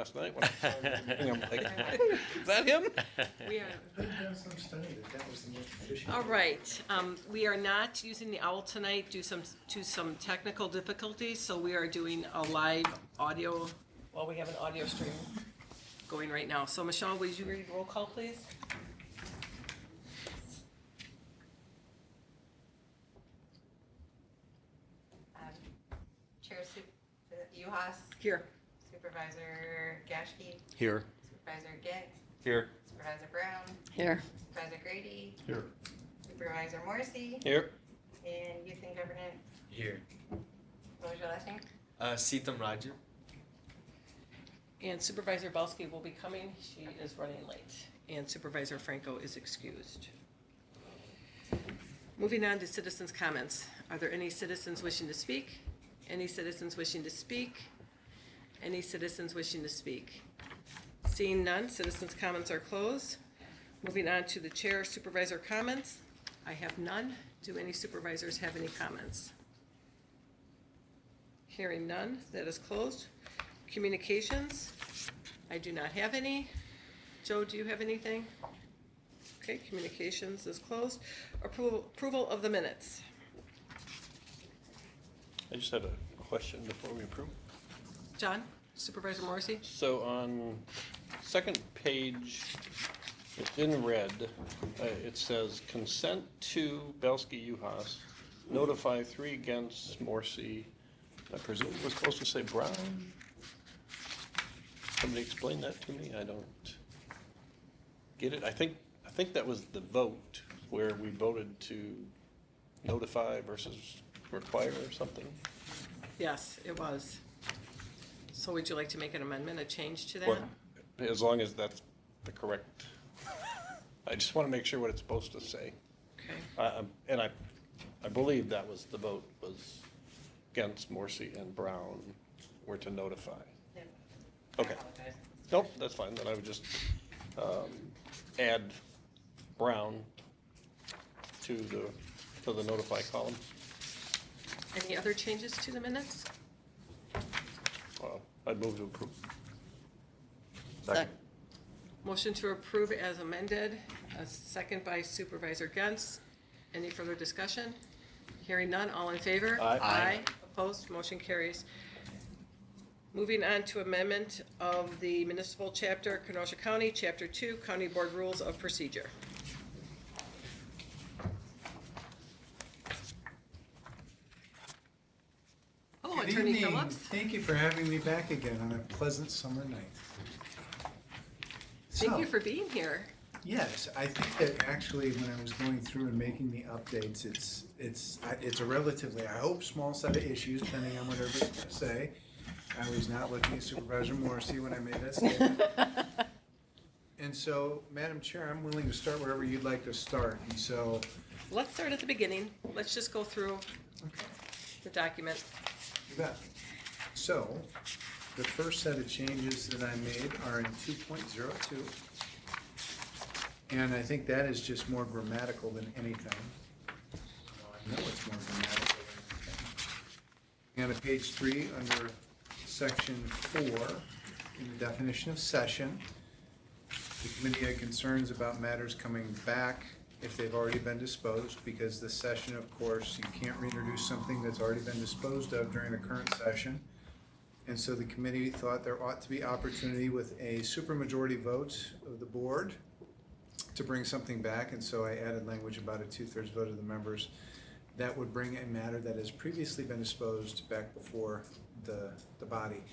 last night when I saw him. I'm like, is that him? We are, I've done some study that was the most efficient. all right, we are not using the owl tonight due to some technical difficulties, so we are doing a live audio, well, we have an audio stream going right now. So Michelle, would you read roll call, please? Chair Uhas, Here. Supervisor Gashke, Here. Supervisor Gant, Here. Supervisor Brown, Here. Supervisor Grady, Here. Supervisor Morrissey, Here. and Youth and Government. Here. What was your last name? Seetham Raju. And Supervisor Belsky will be coming, she is running late, and Supervisor Franco is excused. Moving on to citizens' comments. Are there any citizens wishing to speak? Any citizens wishing to speak? Any citizens wishing to speak? Seeing none, citizens' comments are closed. Moving on to the chair supervisor comments. I have none. Do any supervisors have any comments? Hearing none, that is closed. Communications, I do not have any. Joe, do you have anything? Okay, communications is closed. Approval of the minutes. I just had a question before we approve. John, Supervisor Morrissey? So on second page, it's in red. It says consent to Belsky Uhas, notify 3 against Morrissey. I presume we're supposed to say Brown? Somebody explain that to me? I don't get it. I think that was the vote where we voted to notify versus require or something. Yes, it was. So would you like to make an amendment, a change to that? Well, as long as that's the correct, I just want to make sure what it's supposed to say. Okay, And I believe that was the vote was against Morrissey and Brown were to notify. Yeah. Okay. I apologize. Nope, that's fine. Then I would just add Brown to the notify column. any other changes to the minutes? I'd move to approve. Motion to approve as amended, a second by Supervisor Gentz. Any further discussion? Hearing none, all in favor? Aye. Aye. Opposed, motion carries. Moving on to amendment of the municipal chapter, Kenosha County, Chapter 2, County Board Rules of Procedure. Oh, Good Attorney evening. Phillips? Thank you for having me back again on a pleasant summer night. Thank So, you for being here. Yes, I think that actually when I was going through and making the updates, it's a relatively, I hope, small set of issues, depending on what everybody's going to say. I was not looking at Supervisor Morrissey when I made that statement. And so, Madam Chair, I'm willing to start wherever you'd like to start. And so, Let's start at the beginning. Let's just go through okay. the document. You bet. So, the first set of changes that I made are in 2.02. And I think that is just more grammatical than anything. Well, I know it's more grammatical than anything. And at page 3, under section 4, in the definition of session, the committee had concerns about matters coming back if they've already been disposed, because the session, of course, you can't reintroduce something that's already been disposed of during the current session. And so the committee thought there ought to be opportunity with a supermajority vote of the board to bring something back, and so I added language about a 2/3 vote of the members. That would bring a matter that has previously been disposed back before the body.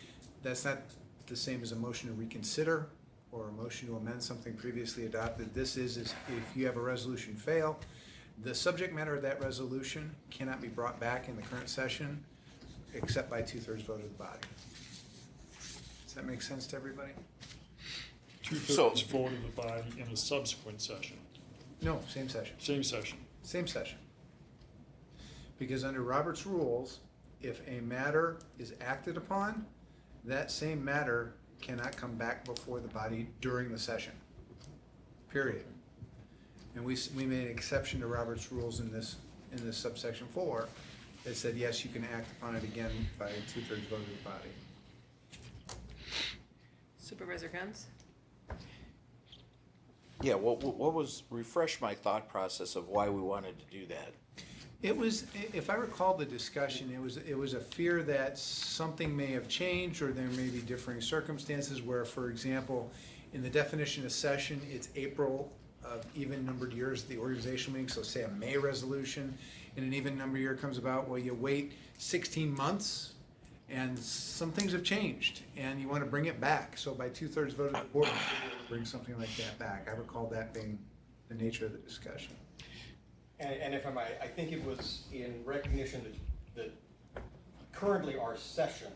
That's not the same as a motion to reconsider or a motion to amend something previously adopted. This is if you have a resolution fail, the subject matter of that resolution cannot be brought back in the current session except by 2/3 vote of the body. Does that make sense to everybody? Two-thirds vote of the body in a subsequent session, No, same session. same session. Same session. Because under Robert's rules, if a matter is acted upon, that same matter cannot come back before the body during the session. Period. And we made an exception to Robert's rules in this subsection 4 that said, yes, you can act upon it again by a 2/3 vote of the body. Supervisor Guns? Yeah, what was, refresh my thought process of why we wanted to do that. It was, if I recall the discussion, it was a fear that something may have changed or there may be differing circumstances where, for example, in the definition of session, it's April of even numbered years of the organizational meeting, so say a May resolution, and an even number year comes about, well, you wait 16 months and some things have changed and you want to bring it back. So by 2/3 vote of the board, you should be able to bring something like that back. I recall that being the nature of the discussion. And if I might, I think it was in recognition that currently our session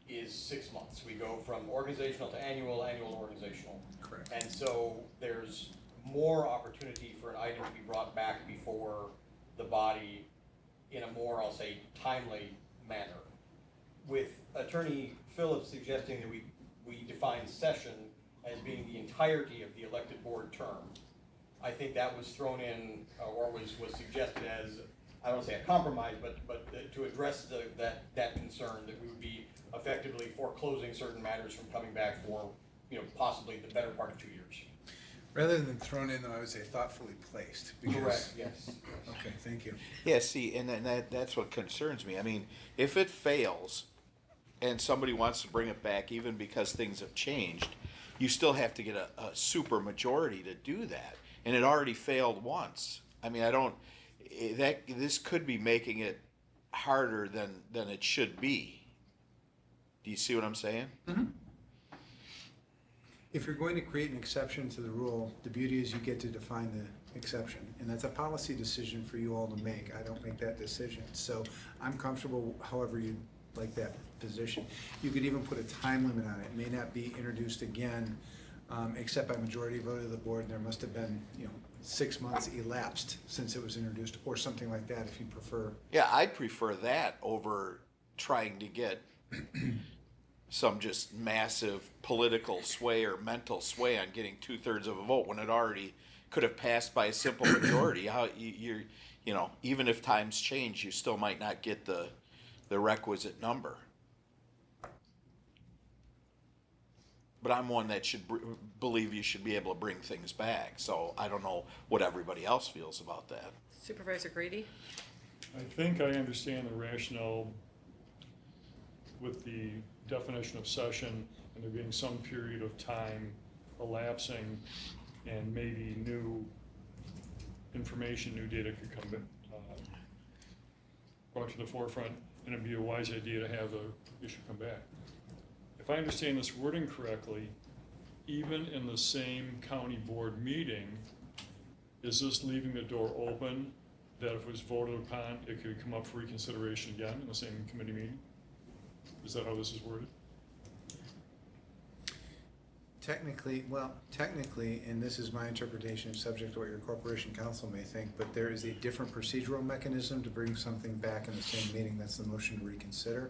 is 6 months. We go from organizational to annual, annual to organizational. Correct. And so there's more opportunity for an item to be brought back before the body in a more, I'll say, timely manner. With Attorney Phillips suggesting that we define session as being the entirety of the elected board term, I think that was thrown in, or was suggested as, I don't want to say a compromise, but to address that concern, that we would be effectively foreclosing certain matters from coming back for, possibly the better part of 2 years. Rather than thrown in, though, I would say thoughtfully placed. Because, Correct, yes. okay, thank you. Yeah, see, and then that's what concerns me. I mean, if it fails and somebody wants to bring it back, even because things have changed, you still have to get a super majority to do that. And it already failed once. I mean, this could be making it harder than it should be. Do you see what I'm saying? Mm-hmm. If you're going to create an exception to the rule, the beauty is you get to define the exception. And that's a policy decision for you all to make. I don't make that decision. So I'm comfortable however you like that position. You could even put a time limit on it. It may not be introduced again except by majority vote of the board, and there must have been, 6 months elapsed since it was introduced, or something like that if you prefer. Yeah, I'd prefer that over trying to get some just massive political sway or mental sway on getting 2/3 of a vote when it already could have passed by a simple majority. How you're, even if times change, you still might not get the requisite number. But I'm one that should believe you should be able to bring things back. So I don't know what everybody else feels about that. Supervisor Grady? I think I understand the rationale with the definition of session and there being some period of time elapsing and maybe new information, new data could come brought to the forefront, and it'd be a wise idea to have the issue come back. If I understand this wording correctly, even in the same county board meeting, is this leaving the door open that if it was voted upon, it could come up for reconsideration again in the same committee meeting? Is that how this is worded? Technically, and this is my interpretation, subject to what your corporation counsel may think, but there is a different procedural mechanism to bring something back in the same meeting. That's the motion to reconsider.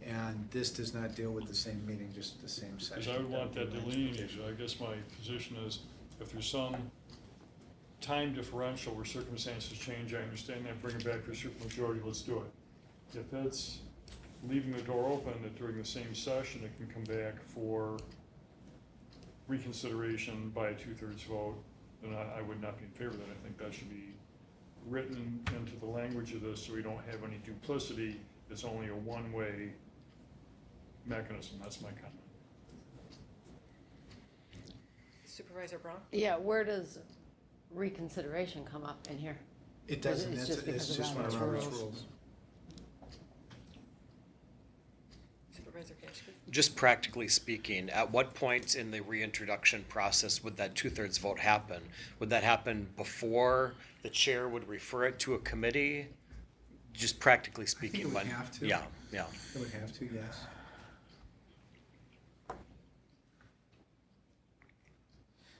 And this does not deal with the same meeting, just the same session. Because I would want that delineated. I guess my position is, if there's some time differential where circumstances change, I understand that, bring it back for a supermajority, let's do it. If it's leaving the door open that during the same session, it can come back for reconsideration by a 2/3 vote, then I would not be in favor of that. I think that should be written into the language of this so we don't have any duplicity. It's only a one-way mechanism. That's my comment. Supervisor Braun? Yeah, where does reconsideration come up in here? It doesn't, It's just because it's of just one of Robert's Robert's rules. rules. Supervisor Kashke? Just practically speaking, at what point in the reintroduction process would that 2/3 vote happen? Would that happen before the chair would refer it to a committee? Just practically speaking, it would when? have to. Yeah. It would have to, yes.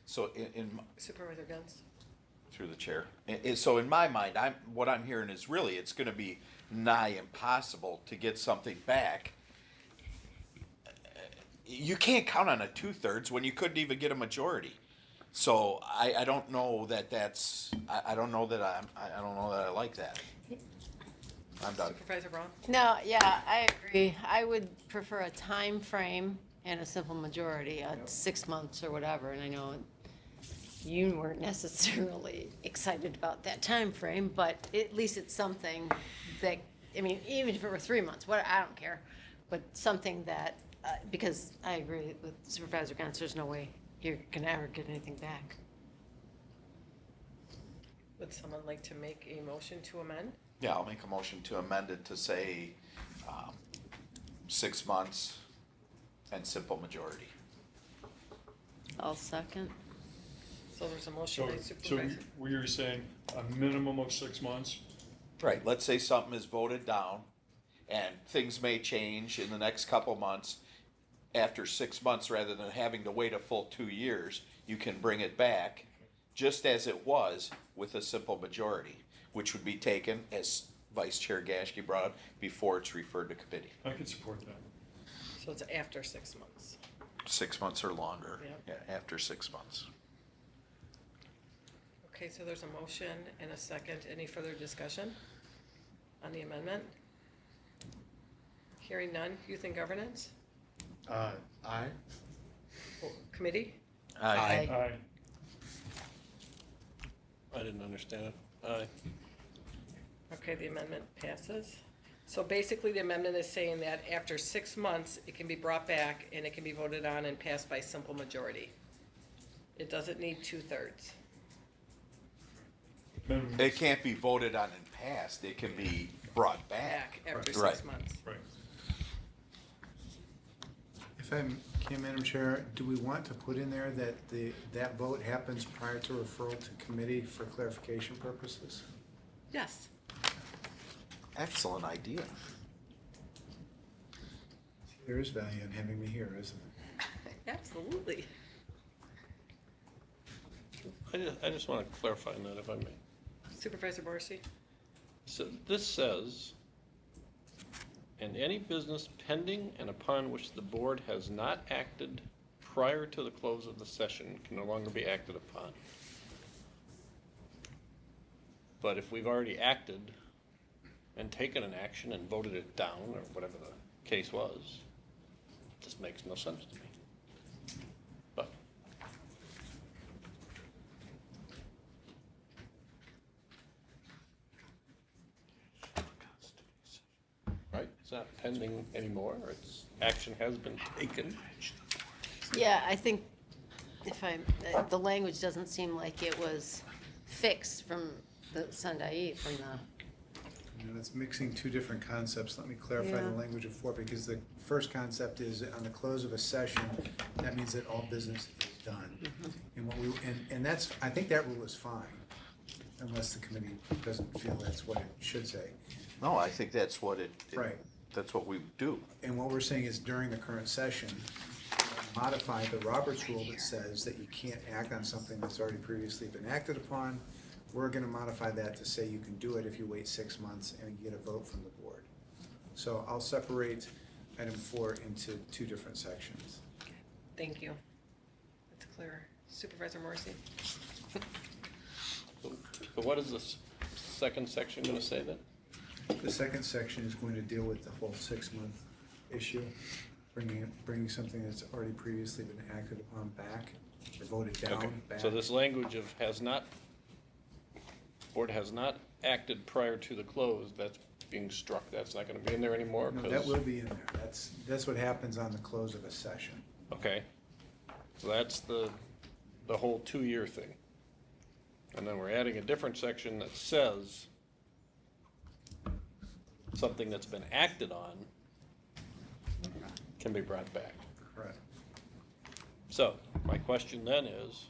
So in Supervisor Guns? through the chair. So in my mind, what I'm hearing is really it's going to be nigh impossible to get something back. You can't count on a 2/3 when you couldn't even get a majority. So I don't know that's I don't know that I don't know that I like that. I'm done. Supervisor Braun? No, yeah, I agree. I would prefer a time frame and a simple majority, Yep. 6 months or whatever, and I know you weren't necessarily excited about that time frame, but at least it's something that, I mean, even if it were 3 months, I don't care, but something that, because I agree with Supervisor Gantz, there's no way you're gonna ever get anything back. Would someone like to make a motion to amend? Yeah, I'll make a motion to amend it to say, 6 months and simple majority. I'll second. So there's a motion by So Supervisor. we are saying a minimum of 6 months? Right, let's say something is voted down, and things may change in the next couple months. After 6 months, rather than having to wait a full 2 years, you can bring it back, just as it was, with a simple majority, which would be taken, as Vice Chair Gaschke brought up, before it's referred to committee. I can support that. So it's after 6 months. 6 months or longer, Yep. yeah, after 6 months. Okay, so there's a motion and a second. Any further discussion on the amendment? Hearing none. Youth and Governance? Aye. Committee? Aye. Aye. I didn't understand it. Aye. Okay, the amendment passes. So basically, the amendment is saying that after 6 months, it can be brought back and it can be voted on and passed by simple majority. It doesn't need 2/3. Minimum. It can't be voted on and passed, it can be brought back. Back after Right. 6 months. Right. If I can, Madam Chair, do we want to put in there that that vote happens prior to referral to committee for clarification purposes? Yes. Excellent idea. There is value in having me here, isn't it? Absolutely. I just want to clarify on that if I may. Supervisor Morrissey? So this says, "And any business pending and upon which the board has not acted prior to the close of the session can no longer be acted upon." But if we've already acted and taken an action and voted it down, or whatever the case was, this makes no sense to me. But right, it's not pending anymore, it's, action has been taken. Yeah, I think the language doesn't seem like it was fixed from the Sundai, from the, You know, it's mixing two different concepts. Let me clarify the Yeah. language of four, because the first concept is that on the close of a session, that means that all business is done. And what we, and that's, I think that rule is fine, unless the committee doesn't feel that's what it should say. No, I think that's what Right. that's what we do. And what we're saying is during the current session, modify the Roberts rule that says that you can't act on something that's already previously been acted upon. We're gonna modify that to say you can do it if you wait 6 months and you get a vote from the board. So I'll separate item 4 into two different sections. Thank you. That's clear. Supervisor Morrissey? So what is this second section gonna say then? The second section is going to deal with the whole 6-month issue, bringing something that's already previously been acted upon back, or voted Okay, down, back. so this language of has not, board has not acted prior to the close, that's being struck, that's not gonna be in there anymore? No, 'cause- that will be in there. That's what happens on the close of a session. Okay, so that's the whole 2-year thing. And then we're adding a different section that says something that's been acted on can be brought back. Correct. So, my question then is,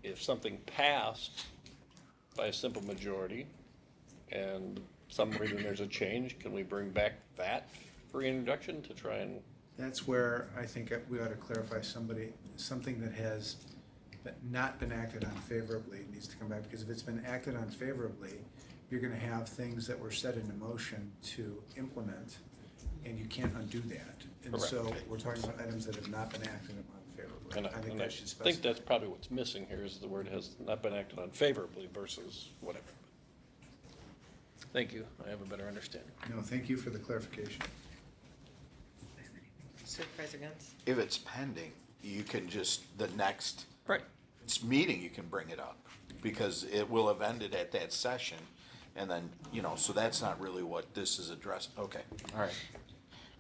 if something passed by a simple majority and some reason there's a change, can we bring back that for reintroduction to try and, That's where I think we ought to clarify something that has not been acted on favorably needs to come back, because if it's been acted on favorably, you're gonna have things that were set into motion to implement, and you can't undo that. And so Correct. we're talking about items that have not been acted upon favorably. and I think and I that should think specify. that's probably what's missing here, is the word has not been acted on favorably versus whatever. Thank you, I have a better understanding. No, thank you for the clarification. Supervisor Gans. if it's pending, you can just, the next Right. meeting, you can bring it up, because it will have ended at that session, and then, so that's not really what this is addressed, okay, all right.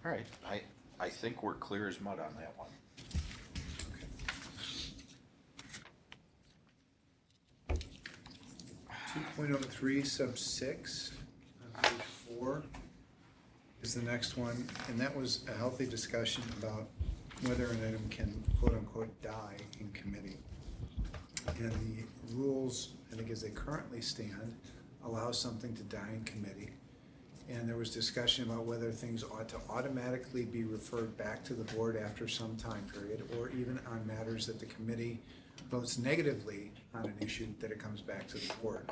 All right, I think we're clear as mud on that one. 2.03 sub 6, on page 4, is the next one, and that was a healthy discussion about whether an item can quote-unquote die in committee. And the rules, I think as they currently stand, allow something to die in committee. And there was discussion about whether things ought to automatically be referred back to the board after some time period, or even on matters that the committee votes negatively on an issue, that it comes back to the board.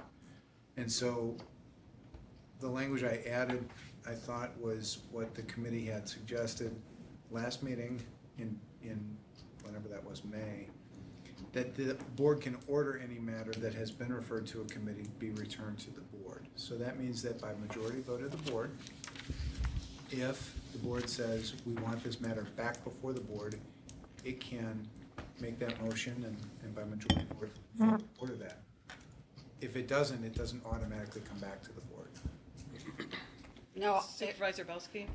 And so the language I added, I thought, was what the committee had suggested last meeting in whenever that was, May, that the board can order any matter that has been referred to a committee be returned to the board. So that means that by majority vote of the board, if the board says we want this matter back before the board, it can make that motion and by majority vote order that. If it doesn't automatically come back to the board. No, Supervisor Belsky.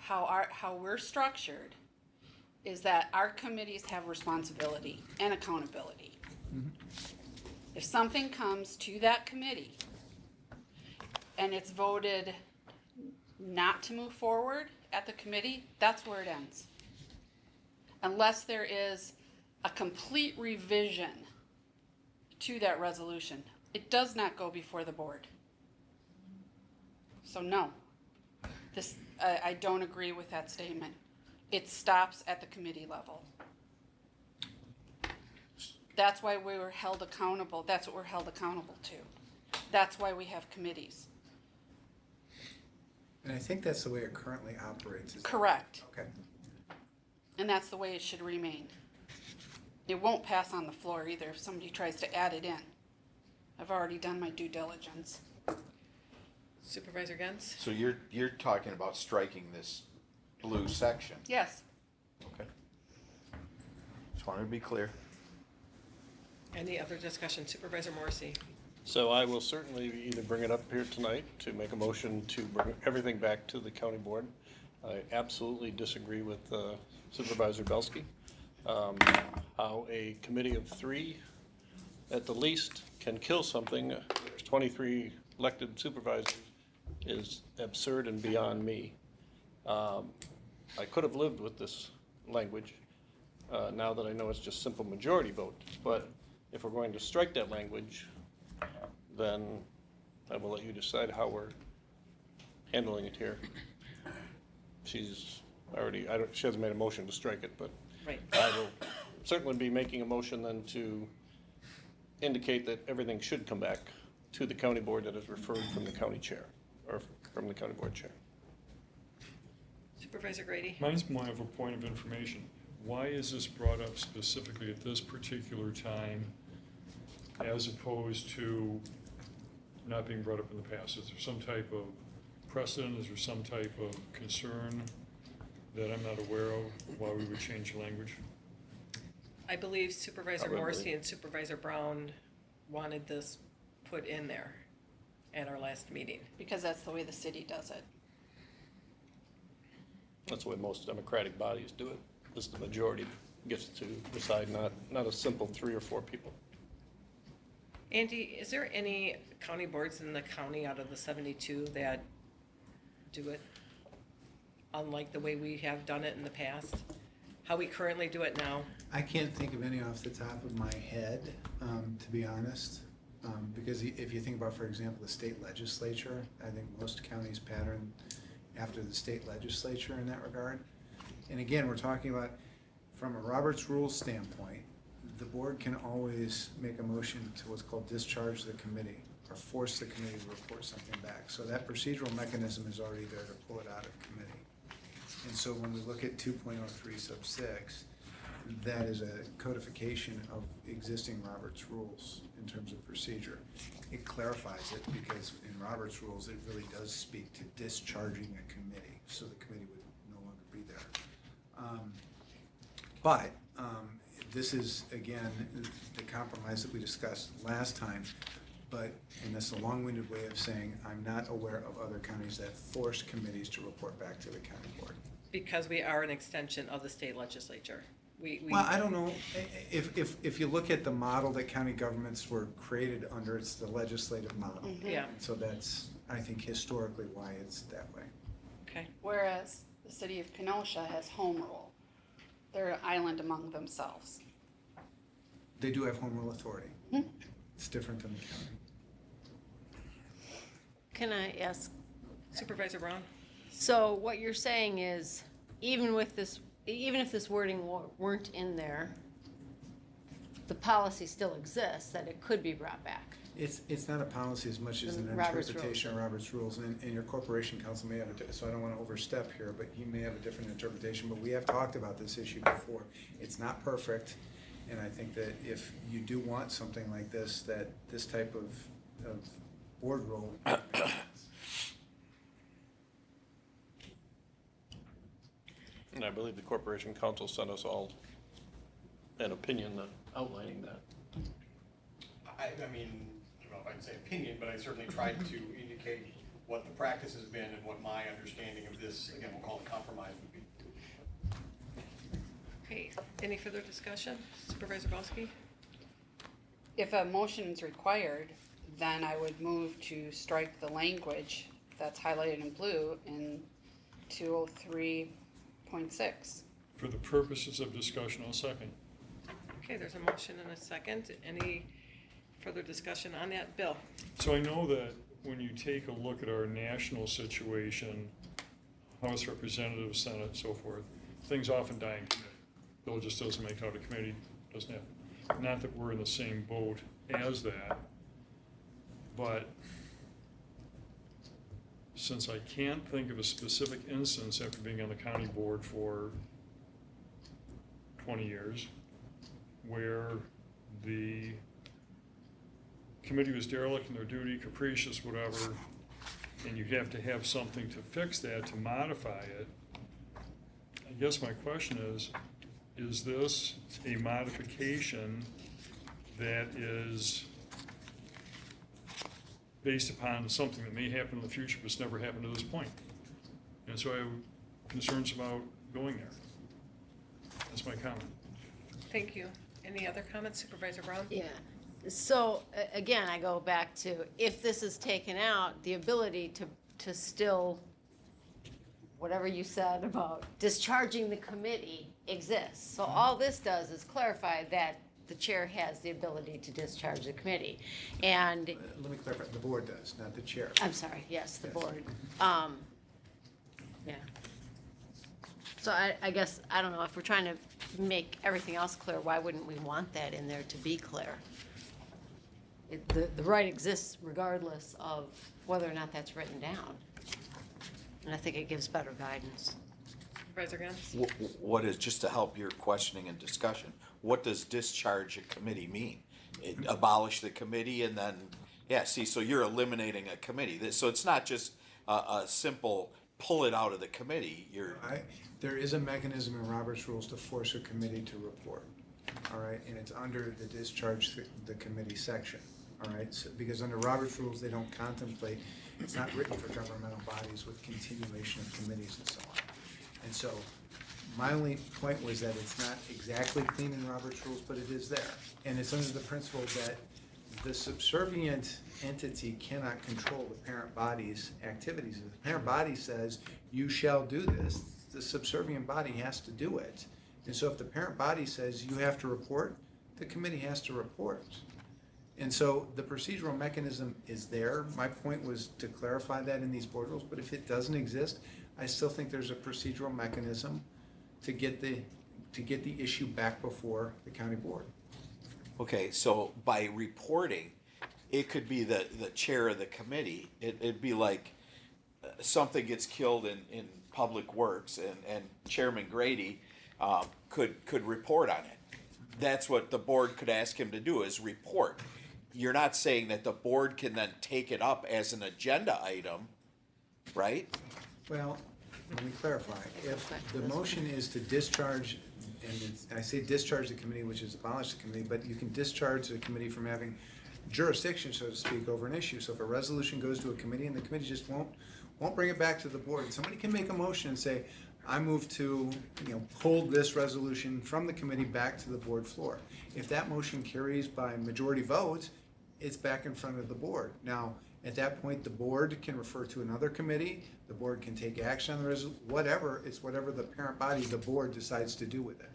how we're structured is that our committees have responsibility and accountability. If something comes to that committee and it's voted not to move forward at the committee, that's where it ends. Unless there is a complete revision to that resolution, it does not go before the board. So no, I don't agree with that statement. It stops at the committee level. That's why we were held accountable. That's what we're held accountable to. That's why we have committees. And I think that's the way it currently operates. Correct. Okay. And that's the way it should remain. It won't pass on the floor either if somebody tries to add it in. I've already done my due diligence. Supervisor Gans. So you're talking about striking this blue section, Yes. okay? Just wanted to be clear. Any other discussion? Supervisor Morrissey. So I will certainly either bring it up here tonight to make a motion to bring everything back to the county board. I absolutely disagree with Supervisor Belsky. How a committee of 3 at the least can kill something, there's 23 elected supervisors, is absurd and beyond me. I could have lived with this language, now that I know it's just simple majority vote. But if we're going to strike that language, then I will let you decide how we're handling it here. She's already, she hasn't made a motion to strike it, but Right. I will certainly be making a motion then to indicate that everything should come back to the county board that is referred from the county chair, or from the county board chair. Supervisor Grady. Mine's more of a point of information. Why is this brought up specifically at this particular time as opposed to not being brought up in the past? Is there some type of precedent? Is there some type of concern that I'm not aware of why we would change the language? I believe Supervisor Probably. Morrissey and Supervisor Brown wanted this put in there at our last meeting. Because that's the way the city does it. That's the way most democratic bodies do it. This the majority gets to decide, not a simple 3 or 4 people. Andy, is there any county boards in the county out of the 72 that do it unlike the way we have done it in the past? How we currently do it now? I can't think of any off the top of my head, to be honest. Because if you think about, for example, the state legislature, I think most counties pattern after the state legislature in that regard. And again, we're talking about, from a Robert's Rules standpoint, the board can always make a motion to what's called discharge the committee, or force the committee to report something back. So that procedural mechanism is already there to pull it out of committee. And so when we look at 2.03 sub 6, that is a codification of existing Robert's Rules in terms of procedure. It clarifies it because in Robert's Rules, it really does speak to discharging a committee. so the committee would no longer be there. But this is, again, the compromise that we discussed last time, but, and that's a long-winded way of saying, I'm not aware of other counties that force committees to report back to the county board. Because we are an extension of the state legislature. We Well, I don't know, if you look at the model that county governments were created under, it's the legislative model. Yeah. And so that's, I think, historically why it's that way. Okay, Whereas the city of Kenosha has home rule. They're an island among themselves. They do have home rule authority. It's different than the county. Can I ask, Supervisor Brown? so what you're saying is, even with this, even if this wording weren't in there, the policy still exists, that it could be brought back? It's not a policy as much as an Robert's interpretation of rules. Robert's rules, and your corporation counsel may have so I don't wanna overstep here, but he may have a different interpretation, but we have talked about this issue before. It's not perfect, and I think that if you do want something like this, that this type of board role. And I believe the corporation council sent us all an opinion outlining that. I mean, I don't know if I'd say opinion, but I certainly tried to indicate what the practice has been and what my understanding of this, again, we'll call it compromise, would be. Okay, any further discussion? Supervisor Bosky? If a motion is required, then I would move to strike the language that's highlighted in blue in 203.6. For the purposes of discussion, I'll second. Okay, there's a motion and a second. Any further discussion on that? Bill? So I know that when you take a look at our national situation, House Representatives, Senate, so forth, things often die in committee. Bill just doesn't make out a committee, doesn't have, not that we're in the same boat as that, but since I can't think of a specific instance after being on the county board for 20 years, where the committee was derelict in their duty, capricious, whatever, and you have to have something to fix that, to modify it. I guess my question is this a modification that is based upon something that may happen in the future but's never happened to this point? And so I have concerns about going there. That's my comment. Thank you. Any other comments, Supervisor Brown? Yeah, so, again, I go back to, if this is taken out, the ability to still, whatever you said about discharging the committee exists. So all this does is clarify that the chair has the ability to discharge the committee. And, Let me clarify, the board does, not the chair. I'm sorry, yes, the Yes. board. Yeah. So I guess, I don't know, if we're trying to make everything else clear, why wouldn't we want that in there to be clear? The right exists regardless of whether or not that's written down. And I think it gives better guidance. Supervisor Gans? What is, just to help your questioning and discussion, what does discharge a committee mean? Abolish the committee and then, yeah, see, so you're eliminating a committee. So it's not just a simple pull it out of the committee, you're, There is a mechanism in Robert's rules to force a committee to report, all right? And it's under the discharge the committee section, all right? So, because under Robert's rules, they don't contemplate, it's not written for governmental bodies with continuation of committees and so on. And so, my only point was that it's not exactly clean in Robert's rules, but it is there. And it's under the principle that the subservient entity cannot control the parent body's activities. If the parent body says, you shall do this, the subservient body has to do it. And so if the parent body says you have to report, the committee has to report. And so the procedural mechanism is there. My point was to clarify that in these board rules, but if it doesn't exist, I still think there's a procedural mechanism to get the issue back before the county board. okay, so by reporting, it could be the chair of the committee. It'd be like something gets killed in Public Works and Chairman Grady could report on it. That's what the board could ask him to do, is report. You're not saying that the board can then take it up as an agenda item, right? Well, let me clarify. If the motion is to discharge, I say discharge the committee, which is abolish the committee, but you can discharge the committee from having jurisdiction, so to speak, over an issue. So if a resolution goes to a committee and the committee just won't bring it back to the board, somebody can make a motion and say, I move to, hold this resolution from the committee back to the board floor. If that motion carries by majority vote, it's back in front of the board. Now, at that point, the board can refer to another committee, the board can take action on the whatever the parent body, the board, decides to do with it.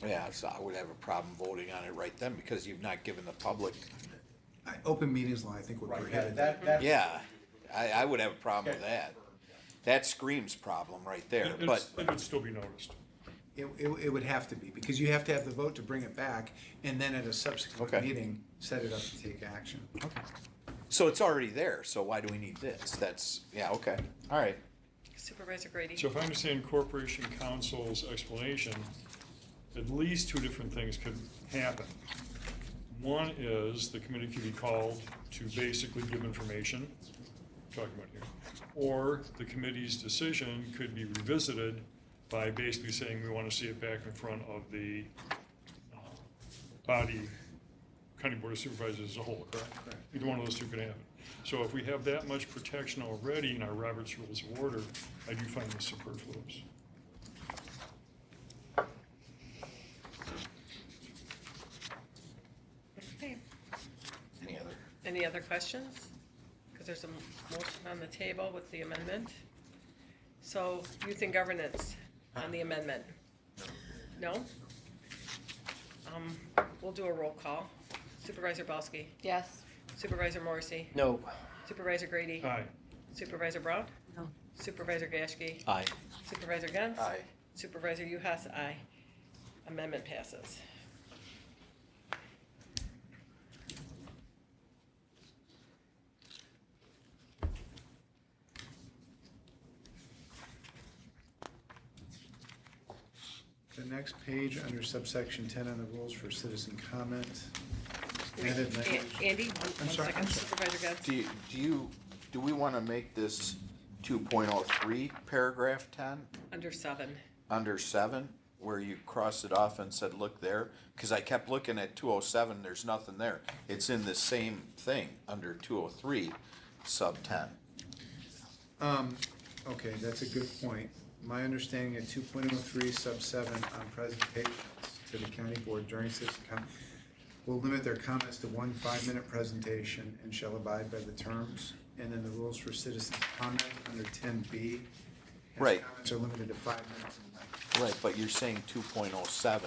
Yeah, so I would have a problem voting on it right then, because you've not given the public, Open meetings law, I think, would Right, prohibit that. yeah, I would have a problem with that. That screams problem right there, but, It would still be noticed. It would have to be, because you have to have the vote to bring it back, and then at a subsequent Okay. meeting, set it up to take action. so it's already there, so why do we need this? That's, yeah, okay, all right. Supervisor Grady? So if I understand Corporation Counsel's explanation, at least two different things could happen. One is the committee could be called to basically give information, talking about here, or the committee's decision could be revisited by basically saying we want to see it back in front of the body, County Board of Supervisors as a whole, correct? Correct. Either one of those two could happen. So if we have that much protection already in our Robert's Rules of Order, I do find this superfluous. Okay. Any other? Any other questions? Because there's a motion on the table with the amendment. So youth and governance on the amendment? No? We'll do a roll call. Supervisor Balsky? Yes. Supervisor Morrissey? No. Supervisor Grady? Aye. Supervisor Brown? No. Supervisor Gashke? Aye. Supervisor Gentz? Aye. Supervisor Juhas? Aye. Amendment passes. The next page, under subsection 10 on the rules for citizen comment. Added language. Andy, I'm one sorry, second. I'm sorry. Supervisor Gentz? Do we wanna make this 2.03 paragraph 10 Under 7. under 7, where you crossed it off and said, look there? Cause I kept looking at 207, there's nothing there. It's in the same thing, under 203, sub 10. Okay, that's a good point. My understanding of 2.03 sub 7 on presentations to the county board during citizen comment will limit their comments to 1 5-minute presentation and shall abide by the terms. And then the rules for citizens comment under 10B. Right. Comments are limited to 5 minutes in length. Right, but you're saying 2.07 on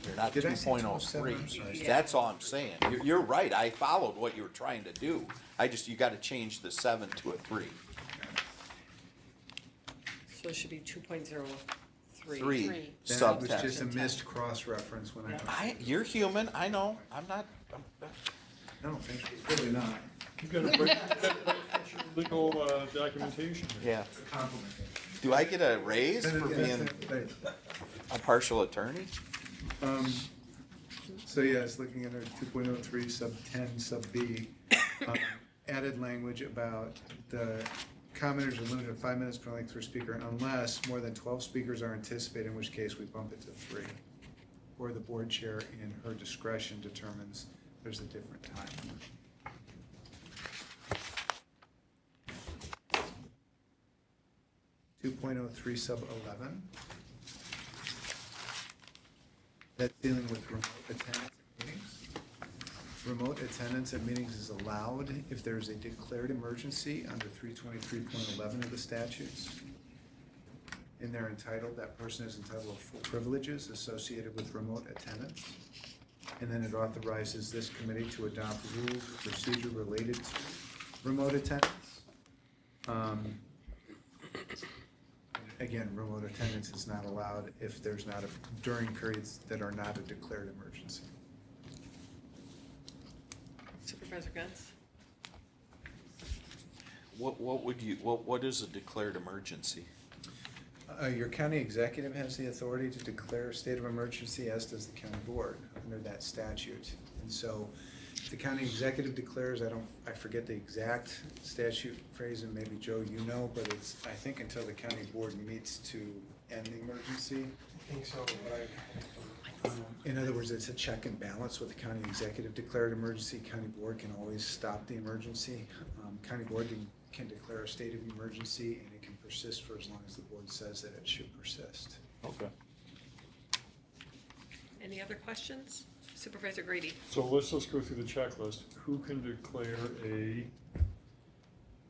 here, not Did I say 2.07? I'm 2.03. sorry. That's all I'm saying. You're right, I followed what you were trying to do. You gotta change the 7 to a 3. So it should be 2.03. 3, Three. That sub was 10. just a missed cross-reference when I. You're human, I know, I'm not, No, thank you. Really not. You've got to break your legal documentation here. yeah. It's a compliment. Do I get a raise for being Right. a partial attorney? So yes, looking under 2.03 sub 10 sub B, added language about the commenters are limited to 5 minutes per length per speaker unless more than 12 speakers are anticipated, in which case we bump it to 3. Or the board chair in her discretion determines there's a different time. 2.03 sub 11. That's dealing with remote attendance at meetings. Remote attendance at meetings is allowed if there's a declared emergency under 323.11 of the statutes. And they're entitled, that person is entitled to full privileges associated with remote attendance. And then it authorizes this committee to adopt rules of procedure related to remote attendance. Again, remote attendance is not allowed if there's not during periods that are not a declared emergency. Supervisor Gentz? What is a declared emergency? Your county executive has the authority to declare a state of emergency, as does the county board under that statute. And so The county executive declares, I forget the exact statute phrase, and maybe Joe, you know, but it's, I think until the county board meets to end the emergency. I think so, but In other words, it's a check and balance with the county executive declared emergency. County board can always stop the emergency. County board can declare a state of emergency, and it can persist for as long as the board says that it should persist. Okay. Any other questions? Supervisor Grady? So let's just go through the checklist. Who can declare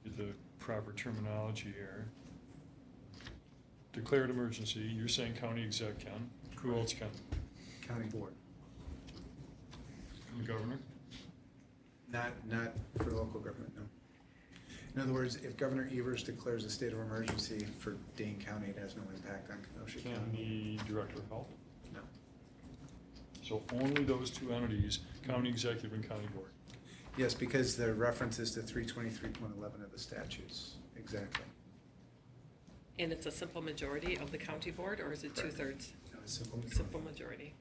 get the proper terminology here. Declared emergency, you're saying county exec can. Who else can? County board, The governor? not for local government, no. In other words, if Governor Evers declares a state of emergency for Dane County, it has no impact on Kenosha Can County. the director of health? No. So only those two entities, county executive and county board. Yes, because the reference is to 323.11 of the statutes, exactly. And it's a simple majority of the county board, or is it Correct. 2/3? No, it's simple majority. Simple majority.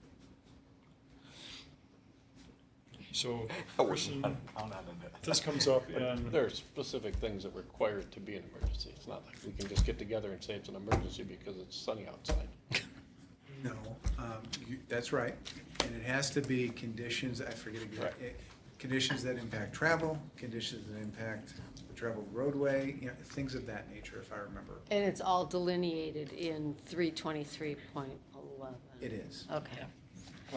So, I wouldn't person, count on it. this comes up in, There are specific things that require it to be an emergency. It's not like we can just get together and say it's an emergency because it's sunny outside. No, that's right. And it has to be conditions, I forget exactly, conditions that impact travel, conditions that impact the traveled roadway, you know, things of that nature, if I remember. And it's all delineated in 323.11. It is. Okay.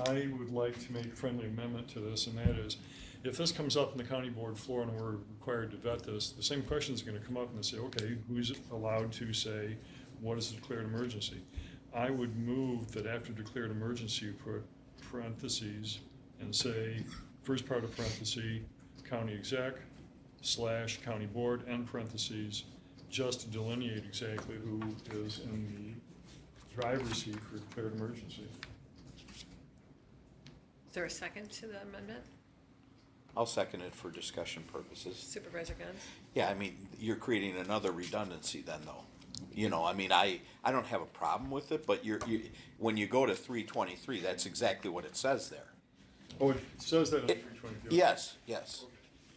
I would like to make a friendly amendment to this, and that is, if this comes up in the county board floor and we're required to vet this, the same question is gonna come up and they say, okay, who's allowed to say, what is a declared emergency? I would move that after declared emergency, you put parentheses and say, first part of parenthesis, county exec / county board, end parentheses, just to delineate exactly who is in the driver's seat for declared emergency. Is there a second to the amendment? I'll second it for discussion purposes. Supervisor Gans? Yeah, I mean, you're creating another redundancy then, though. You know, I mean, I don't have a problem with it, but when you go to 323, that's exactly what it says there. Oh, it says that in 323. Yes, yes.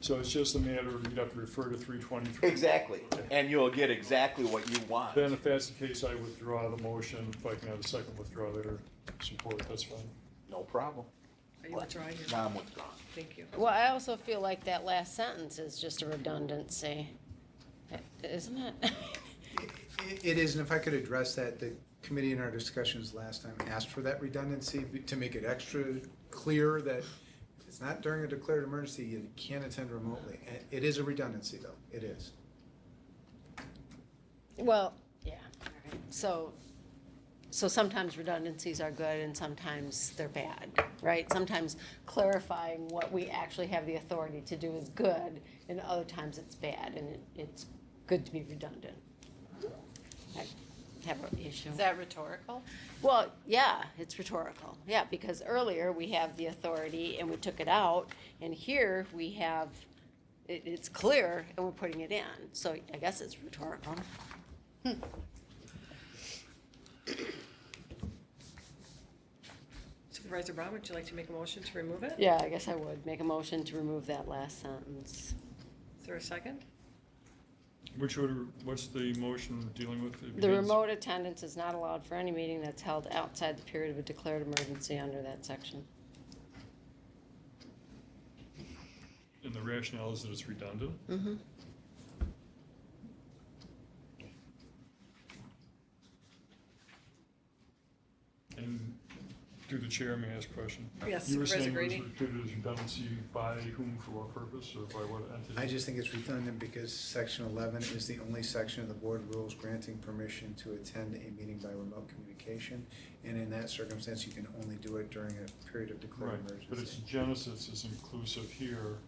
So it's just a matter of you'd have to refer to 323. Exactly. And you'll get exactly what you want. Then if that's the case, I withdraw the motion. If I can have a second withdraw later, support, that's fine. No problem. Are you withdrawing your? Now I'm withdrawn. Thank you. Well, I also feel like that last sentence is just a redundancy, isn't it? It is, and if I could address that, the committee in our discussions last time asked for that redundancy to make it extra clear that if it's not during a declared emergency, you can't attend remotely. And it is a redundancy, though, it is. Well, yeah, all right. So sometimes redundancies are good and sometimes they're bad, right? Sometimes clarifying what we actually have the authority to do is good, and other times it's bad, and it's good to be redundant. I have an issue. Is that rhetorical? Well, yeah, it's rhetorical, yeah, because earlier we have the authority and we took it out, and here we have, it's clear and we're putting it in, so I guess it's rhetorical. Supervisor Brown, would you like to make a motion to remove it? Yeah, I guess I would make a motion to remove that last sentence. Is there a second? What's the motion dealing with? It The begins- remote attendance is not allowed for any meeting that's held outside the period of a declared emergency under that section. And the rationale is that it's redundant? Mm-hmm. And through the chair, may I ask a question? Yes, You were Supervisor saying it was Grady. included as redundancy by whom, for what purpose, or by what entity? I just think it's redundant because section 11 is the only section of the board rules granting permission to attend a meeting by remote communication. And in that circumstance, you can only do it during a period of declared Right, emergency. but its genesis is inclusive here,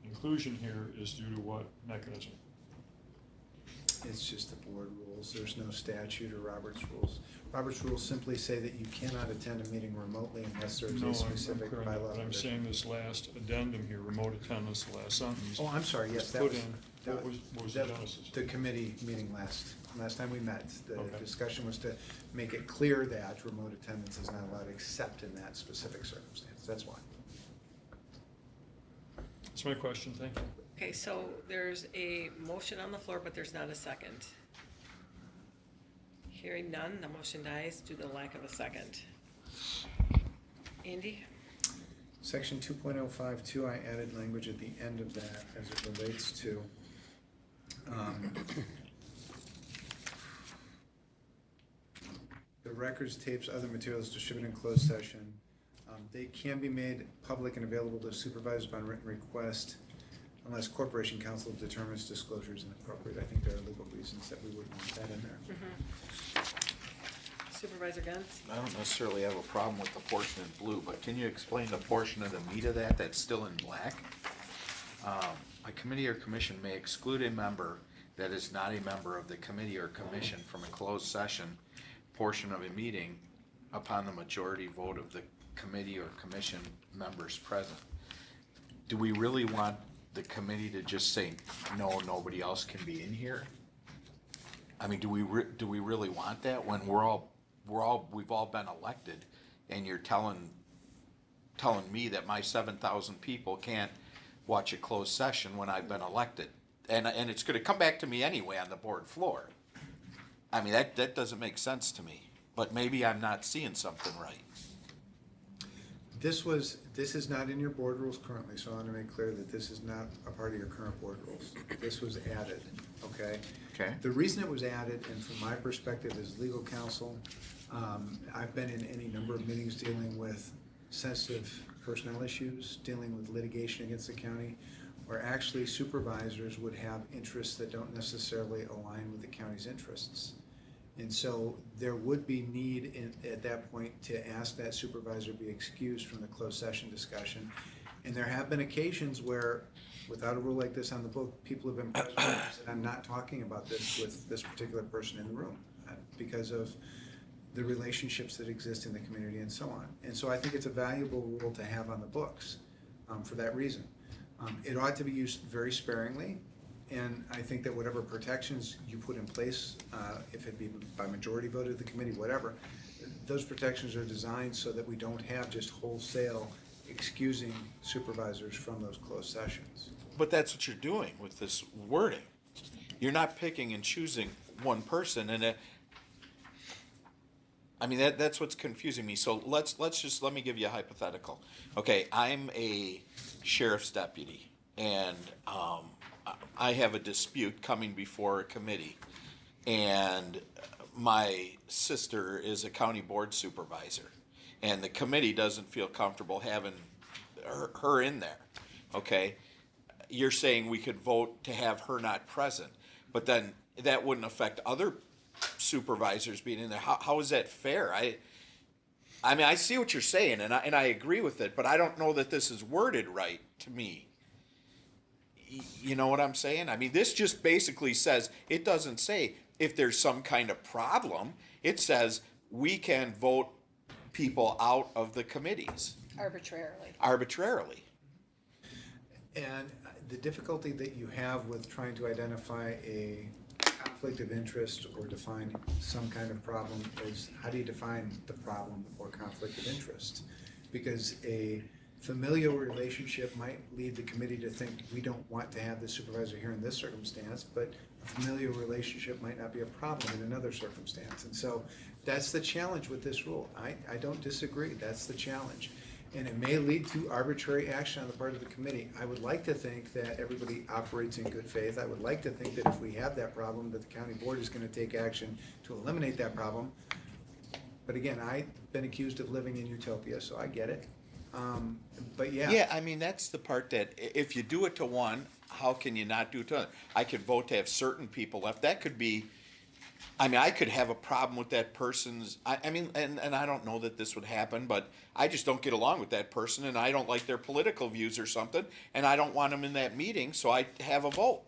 inclusion here is due to what mechanism? It's just the board rules. There's no statute or Robert's rules. Robert's rules simply say that you cannot attend a meeting remotely unless there's No, a I'm specific clear on that, bylaw. but I'm provision. saying this last addendum here, remote attendance, the last sentence. Oh, I'm sorry, yes, was that put was, in. that What was the that- genesis? the committee meeting last time we met. The Okay. discussion was to make it clear that remote attendance is not allowed except in that specific circumstance. That's why. That's my question, thank you. Okay, so there's a motion on the floor, but there's not a second. Hearing none, the motion dies due to the lack of a second. Andy? Section 2.052, I added language at the end of that as it relates to the records, tapes, other materials distributed in closed session. They can be made public and available to supervisors upon written request unless Corporation Counsel determines disclosure is inappropriate. I think there are legal reasons that we would want that in there. Supervisor Gantz? I don't necessarily have a problem with the portion in blue, but can you explain the portion of the meat of that that's still in black? A committee or commission may exclude a member that is not a member of the committee or commission from a closed session portion of a meeting upon the majority vote of the committee or commission members present. Do we really want the committee to just say, no, nobody else can be in here? I mean, do we really want that when we've all been elected, and you're telling me that my 7,000 people can't watch a closed session when I've been elected, and it's going to come back to me anyway on the board floor. I mean, that doesn't make sense to me, but maybe I'm not seeing something right. This is not in your board rules currently, so I want to make clear that this is not a part of your current board rules. This was added, okay? Okay. The reason it was added, and from my perspective as legal counsel, I've been in any number of meetings dealing with sensitive personnel issues, dealing with litigation against the county, where actually supervisors would have interests that don't necessarily align with the county's interests. And so there would be need at that point to ask that supervisor be excused from the closed session discussion. And there have been occasions where, without a rule like this on the book, people have been present and said, I'm not talking about this with this particular person in the room because of the relationships that exist in the community and so on. And so I think it's a valuable rule to have on the books for that reason. It ought to be used very sparingly. And I think that whatever protections you put in place, if it be by majority vote of the committee, whatever, those protections are designed so that we don't have just wholesale excusing supervisors from those closed sessions. But that's what you're doing with this wording. You're not picking and choosing one person, and I mean that's what's confusing me. So let me give you a hypothetical. Okay, I'm a sheriff's deputy, and I have a dispute coming before a committee, and my sister is a county board supervisor, and the committee doesn't feel comfortable having her in there, okay? You're saying we could vote to have her not present, but then that wouldn't affect other supervisors being in there. How is that fair? I mean, I see what you're saying, and I agree with it, but I don't know that this is worded right to me. You know what I'm saying? I mean, this just basically says, it doesn't say if there's some kind of problem. It says we can vote people out of the committees. Arbitrarily. And the difficulty that you have with trying to identify a conflict of interest or define some kind of problem is, how do you define the problem or conflict of interest? Because a familial relationship might lead the committee to think we don't want to have the supervisor here in this circumstance, but a familial relationship might not be a problem in another circumstance. And so that's the challenge with this rule. I don't disagree. That's the challenge. And it may lead to arbitrary action on the part of the committee. I would like to think that everybody operates in good faith. I would like to think that if we have that problem, that the county board is going to take action to eliminate that problem. But again, I've been accused of living in utopia, so I get it. But yeah. Yeah, I mean, that's the part that if you do it to one, how can you not do it to another? I could vote to have certain people left. That could be, I mean, I could have a problem with that person's, I mean, and I don't know that this would happen, but I just don't get along with that person, and I don't like their political views or something, and I don't want them in that meeting, so I have a vote.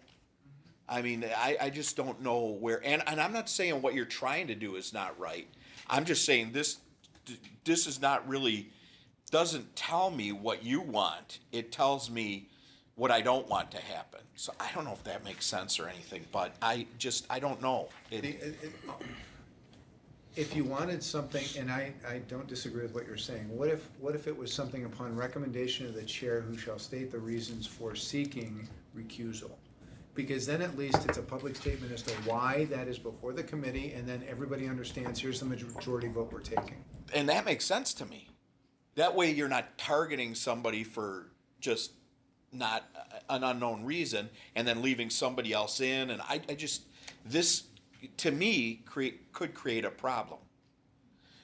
I mean, I just don't know where, and I'm not saying what you're trying to do is not right. I'm just saying this is not really, doesn't tell me what you want. It tells me what I don't want to happen. So I don't know if that makes sense or anything, but I don't know. if you wanted something, and I don't disagree with what you're saying, what if it was something upon recommendation of the chair who shall state the reasons for seeking recusal? Because then at least it's a public statement as to why that is before the committee, and then everybody understands, here's the majority vote we're taking. And that makes sense to me. That way you're not targeting somebody for just not an unknown reason and then leaving somebody else in. And I just, this, to me, could create a problem.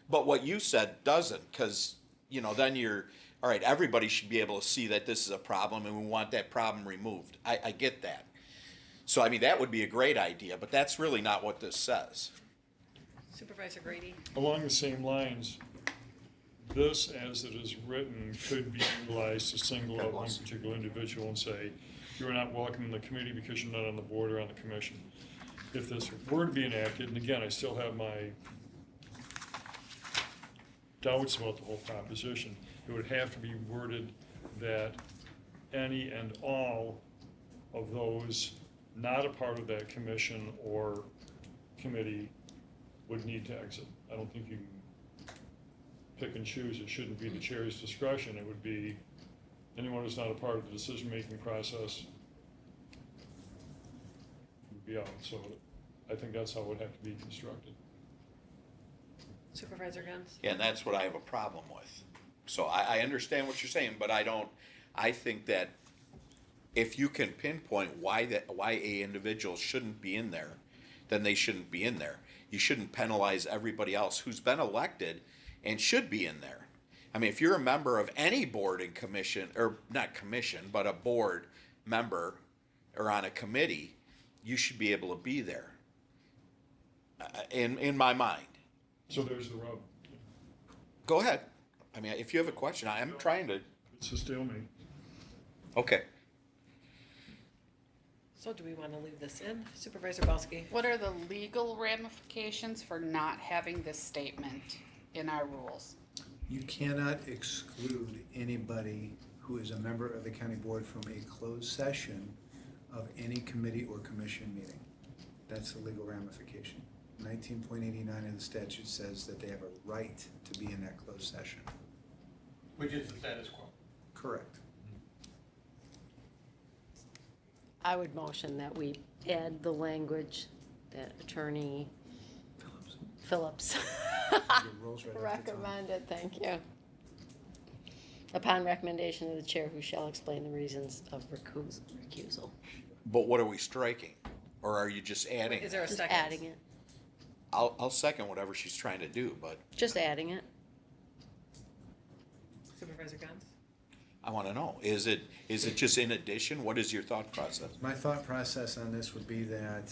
But what you said doesn't, because, you know, then you're, all right, everybody should be able to see that this is a problem and we want that problem removed. I get that. So, I mean, that would be a great idea, but that's really not what this says. Supervisor Grady? Along the same lines, this, as it is written, could be utilized to single out one particular individual and say, you are not welcome in the committee because you're not on the board or on the commission. If this were to be enacted, and again, I still have my doubts about the whole proposition, it would have to be worded that any and all of those not a part of that commission or committee would need to exit. I don't think you can pick and choose. It shouldn't be the chair's discretion. It would be anyone who's not a part of the decision-making process would be out. So I think that's how it would have to be constructed. Supervisor Gans? Yeah, and that's what I have a problem with. So I understand what you're saying, but I think that if you can pinpoint why a individual shouldn't be in there, then they shouldn't be in there. You shouldn't penalize everybody else who's been elected and should be in there. I mean, if you're a member of any board and commission, or not commission, but a board member or on a committee, you should be able to be there, in my mind. So there's the rub. Go ahead. I mean, if you have a question, I am trying to. It's a stalemate. Okay. So do we want to leave this in? Supervisor Balsky? What are the legal ramifications for not having this statement in our rules? You cannot exclude anybody who is a member of the county board from a closed session of any committee or commission meeting. That's the legal ramification. 19.89 of the statute says that they have a right to be in that closed session. Which is the status quo. Correct. I would motion that we add the language that Attorney Phillips Your rules right off the top. recommended, thank you. Upon recommendation of the chair, who shall explain the reasons of recusal. But what are we striking? Or are you just adding? Is there a Just second? adding it, I'll second whatever she's trying to do, but just adding it. Supervisor Gans? I want to know, is it just in addition? What is your thought process? My thought process on this would be that,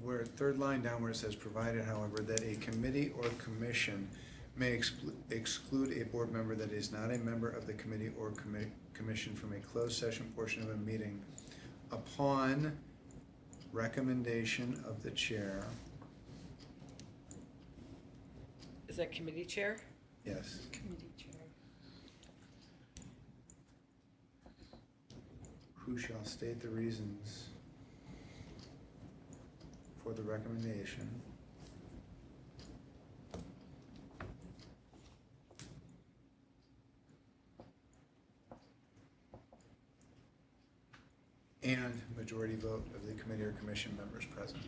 where third line down where it says provided, however, that a committee or commission may exclude a board member that is not a member of the committee or commission from a closed session portion of a meeting upon recommendation of the chair. Is that committee chair? Yes. Committee chair. Who shall state the reasons for the recommendation. And majority vote of the committee or commission members present.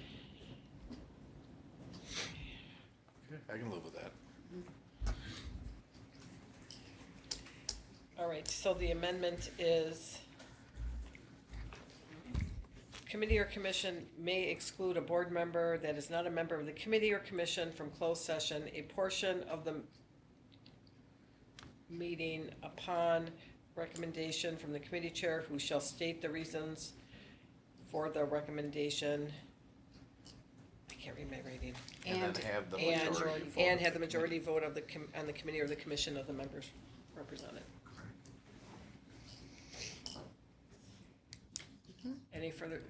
I can live with that. All right, so the amendment is committee or commission may exclude a board member that is not a member of the committee or commission from closed session, a portion of the meeting upon recommendation from the committee chair, who shall state the reasons for the recommendation. I can't read my writing. And then have the And, majority vote. and have the majority vote of the, on the committee or the commission of the members represented. Any further?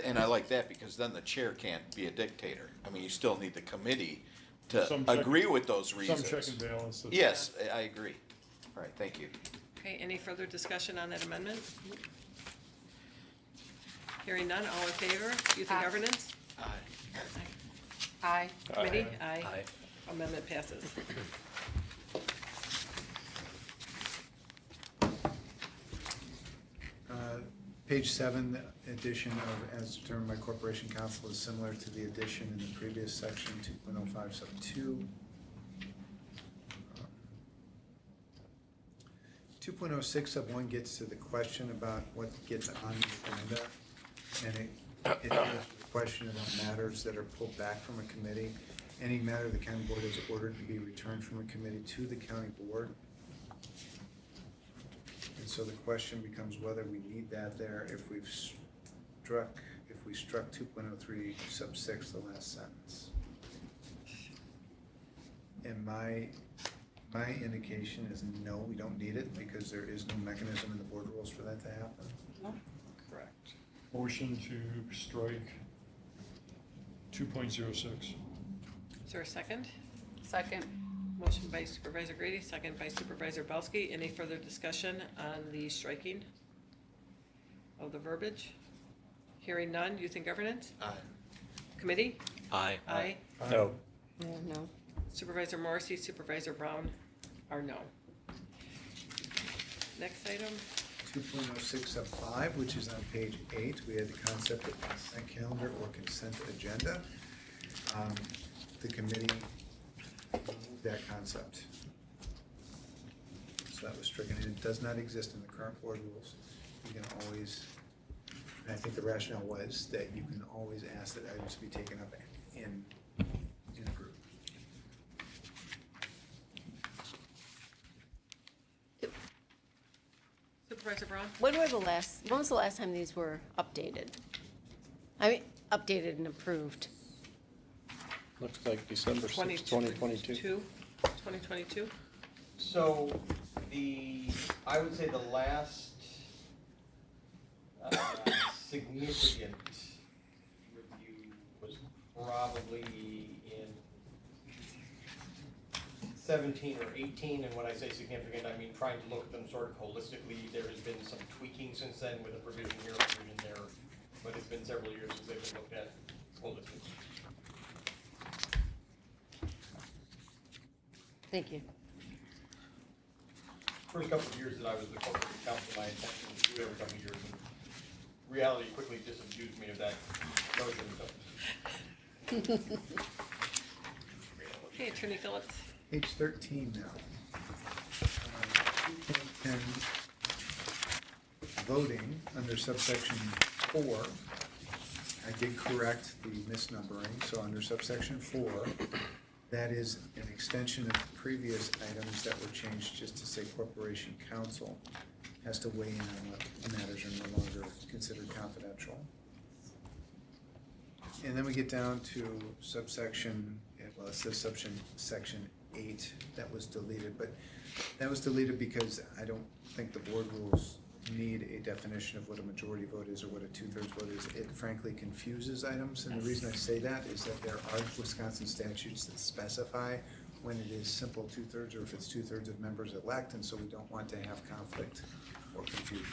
And I like that because then the chair can't be a dictator. I mean, you still need the committee to Some check- agree with those Some reasons. check and balance. Yes, I agree. All right, thank you. Okay, any further discussion on that amendment? Hearing none, all in favor? Youth and Aye. Governance? Aye. Committee? Aye. Aye. Amendment passes. Page 7, the addition of as determined by Corporation Council is similar to the addition in the previous section, 2.05 sub 2. 2.06 sub 1 gets to the question about what gets on the agenda. And it deals with the question about matters that are pulled back from a committee. Any matter the county board is ordered to be returned from a committee to the county board. And so the question becomes whether we need that there if we struck 2.03 sub 6, the last sentence. And my indication is no, we don't need it because there is no mechanism in the board rules for that to happen. No. Correct. Motion to strike 2.06. Is there a second? Second. Motion by Supervisor Grady, second by Supervisor Belsky. Any further discussion on the striking of the verbiage? Hearing none, Youth and Governance? Aye. Committee? Aye. Aye. No. No. Supervisor Morrissey, Supervisor Brown are no. Next item? 2.06 sub 5, which is on page 8, we had the concept of consent calendar or consent agenda. The committee removed that concept. So that was stricken, and it does not exist in the current board rules. You can always, and I think the rationale was that you can always ask that items be taken up in a group. Supervisor Brown? When was the last time these were updated? I mean, updated and approved? Looks like December 6, 2022. 2022? So I would say the last significant review was probably in 17 or 18, and when I say significant, I mean trying to look at them sort of holistically. There has been some tweaking since then with a provision here, a provision there, but it's been several years since they've been looked at holistically. Thank you. First couple of years that I was the corporate counsel, my intention was to do it every couple of years, and reality quickly disabused me of that notion, so. Okay, Attorney Phillips. Page 13 now. 2.10, voting under subsection 4. I did correct the misnumbering, so under subsection 4, that is an extension of the previous items that were changed just to say corporation counsel has to weigh in on what matters are no longer considered confidential. And then we get down to subsection, well, it says section 8, that was deleted, but that was deleted because I don't think the board rules need a definition of what a majority vote is or what a 2/3 vote is. It frankly confuses items, and the reason I say that is that there are Wisconsin statutes that specify when it is simple 2/3 or if it's 2/3 of members elect, and so we don't want to have conflict or confusion.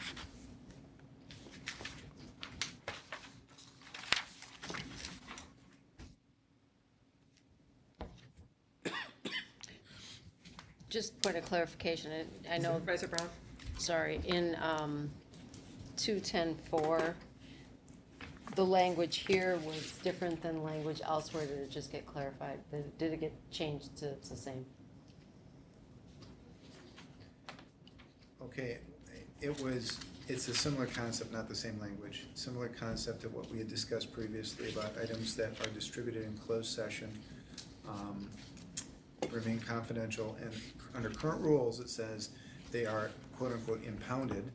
Just point of clarification, I know, Supervisor Brown? sorry, in 210-4, the language here was different than language elsewhere. Did it just get clarified? Did it get changed to it's the same? Okay, it's a similar concept, not the same language. Similar concept to what we had discussed previously about items that are distributed in closed session, remain confidential, and under current rules, it says they are quote-unquote impounded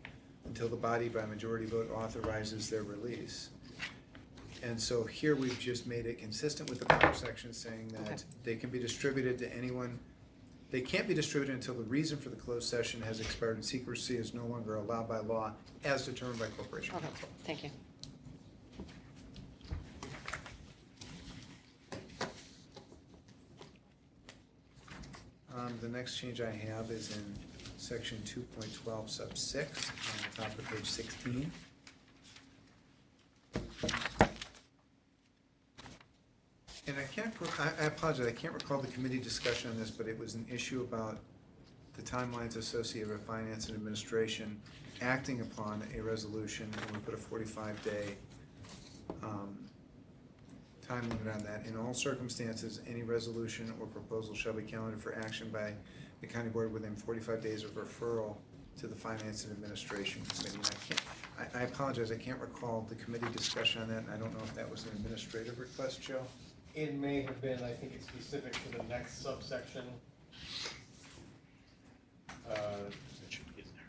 until the body by majority vote authorizes their release. And so here we've just made it consistent with the prior section saying that Okay. they can be distributed to anyone. They can't be distributed until the reason for the closed session has expired and secrecy is no longer allowed by law as determined by corporation Okay, counsel. thank you. The next change I have is in section 2.12 sub 6 on the top of page 16. And I apologize, I can't recall the committee discussion on this, but it was an issue about the timelines associated with finance and administration acting upon a resolution, and we put a 45-day time limit on that. In all circumstances, any resolution or proposal shall be calendared for action by the county board within 45 days of referral to the finance and administration committee. And I apologize, I can't recall the committee discussion on that, and I don't know if that was an administrative request, Joe? It may have been, I think it's specific to the next subsection.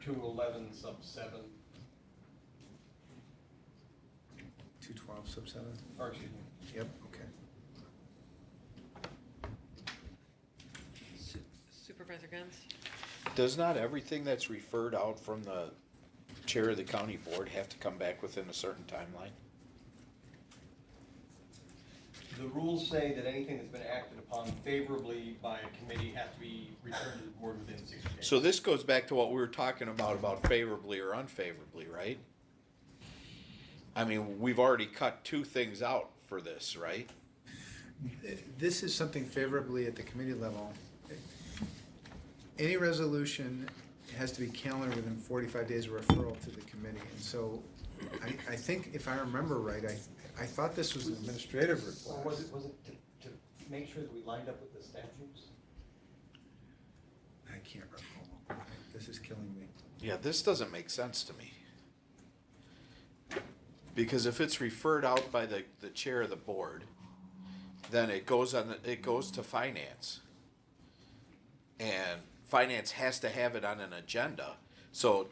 211 sub 7, 212 sub 7? or excuse me. Yep, okay. Supervisor Gans? Does not everything that's referred out from the chair of the county board have to come back within a certain timeline? The rules say that anything that's been acted upon favorably by a committee has to be returned to the board within 60 days. So this goes back to what we were talking about favorably or unfavorably, right? I mean, we've already cut two things out for this, right? This is something favorably at the committee level. Any resolution has to be calendared within 45 days of referral to the committee. And so I think if I remember right, I thought this was an administrative Or request. was it to make sure that we lined up with the statutes? I can't recall. This is killing me. Yeah, this doesn't make sense to me. Because if it's referred out by the chair of the board, then it goes to finance. And finance has to have it on an agenda. So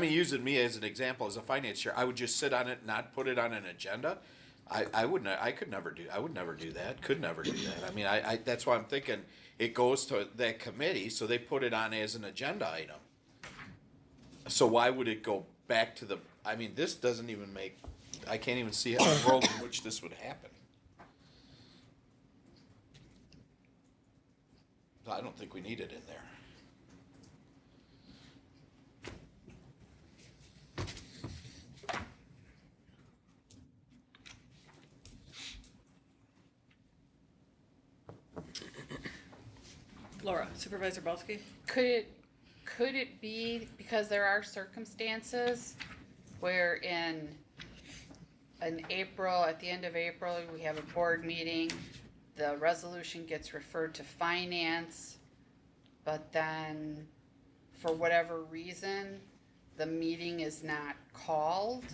using me as an example as a finance chair, I would just sit on it, not put it on an agenda. I would never do that, could never do that. I mean, that's why I'm thinking it goes to that committee, so they put it on as an agenda item. So why would it go back to this doesn't even I can't even see a world in which this would happen. I don't think we need it in there. Laura, Supervisor Balsky? Could it be, because there are circumstances where in April, at the end of April, we have a board meeting, the resolution gets referred to finance, but then for whatever reason, the meeting is not called,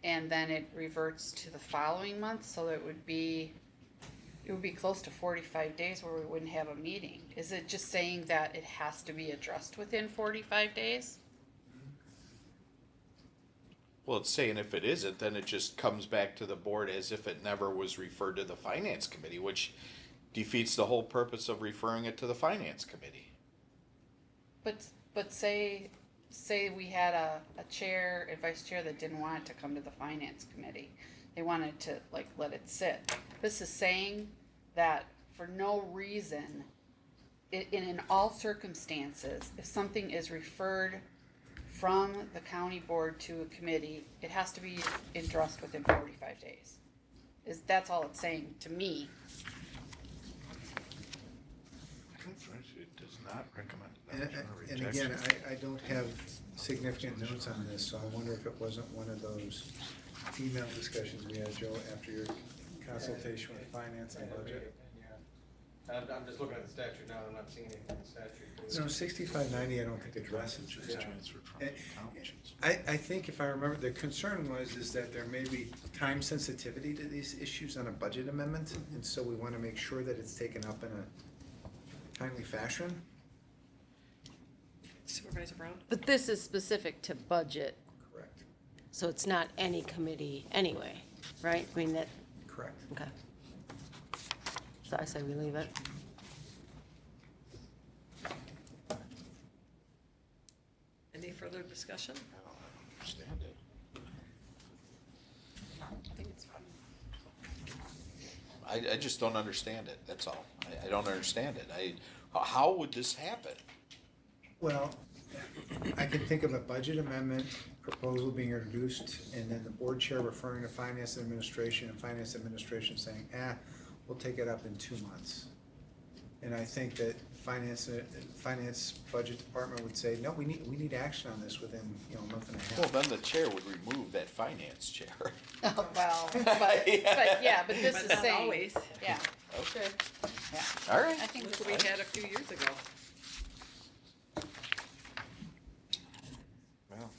and then it reverts to the following month, so it would be close to 45 days where we wouldn't have a meeting. Is it just saying that it has to be addressed within 45 days? Well, it's saying if it isn't, then it just comes back to the board as if it never was referred to the finance committee, which defeats the whole purpose of referring it to the finance committee. But say we had a chair and vice chair that didn't want it to come to the finance committee. They wanted to let it sit. This is saying that for no reason, in all circumstances, if something is referred from the county board to a committee, it has to be addressed within 45 days. That's all it's saying to me. It does not recommend. And again, I don't have significant notes on this, so I wonder if it wasn't one of those email discussions we had, Joe, after your consultation with finance and budget. Yeah. I'm just looking at the statute now, and I'm not seeing anything in the statute. No, 6590 I don't think addresses that. I think if I remember, the concern is that there may be time sensitivity to these issues on a budget amendment, and so we want to make sure that it's taken up in a timely fashion. Supervisor Brown? But this is specific to budget, Correct. so it's not any committee anyway, right? I mean, Correct. okay. So I say we leave it. Any further discussion? I don't understand it. I think it's fine. I just don't understand it, that's all. I don't understand it. How would this happen? Well, I can think of a budget amendment proposal being introduced, and then the board chair referring to finance administration, and finance administration saying, we'll take it up in 2 months. And I think that finance budget department would say, no, we need action on this within, a month and a Well, half. then the chair would remove that finance chair. Oh, well, but this But is not saying, always. yeah, Okay. yeah. All right. I think Look this what we had a few years ago. Well,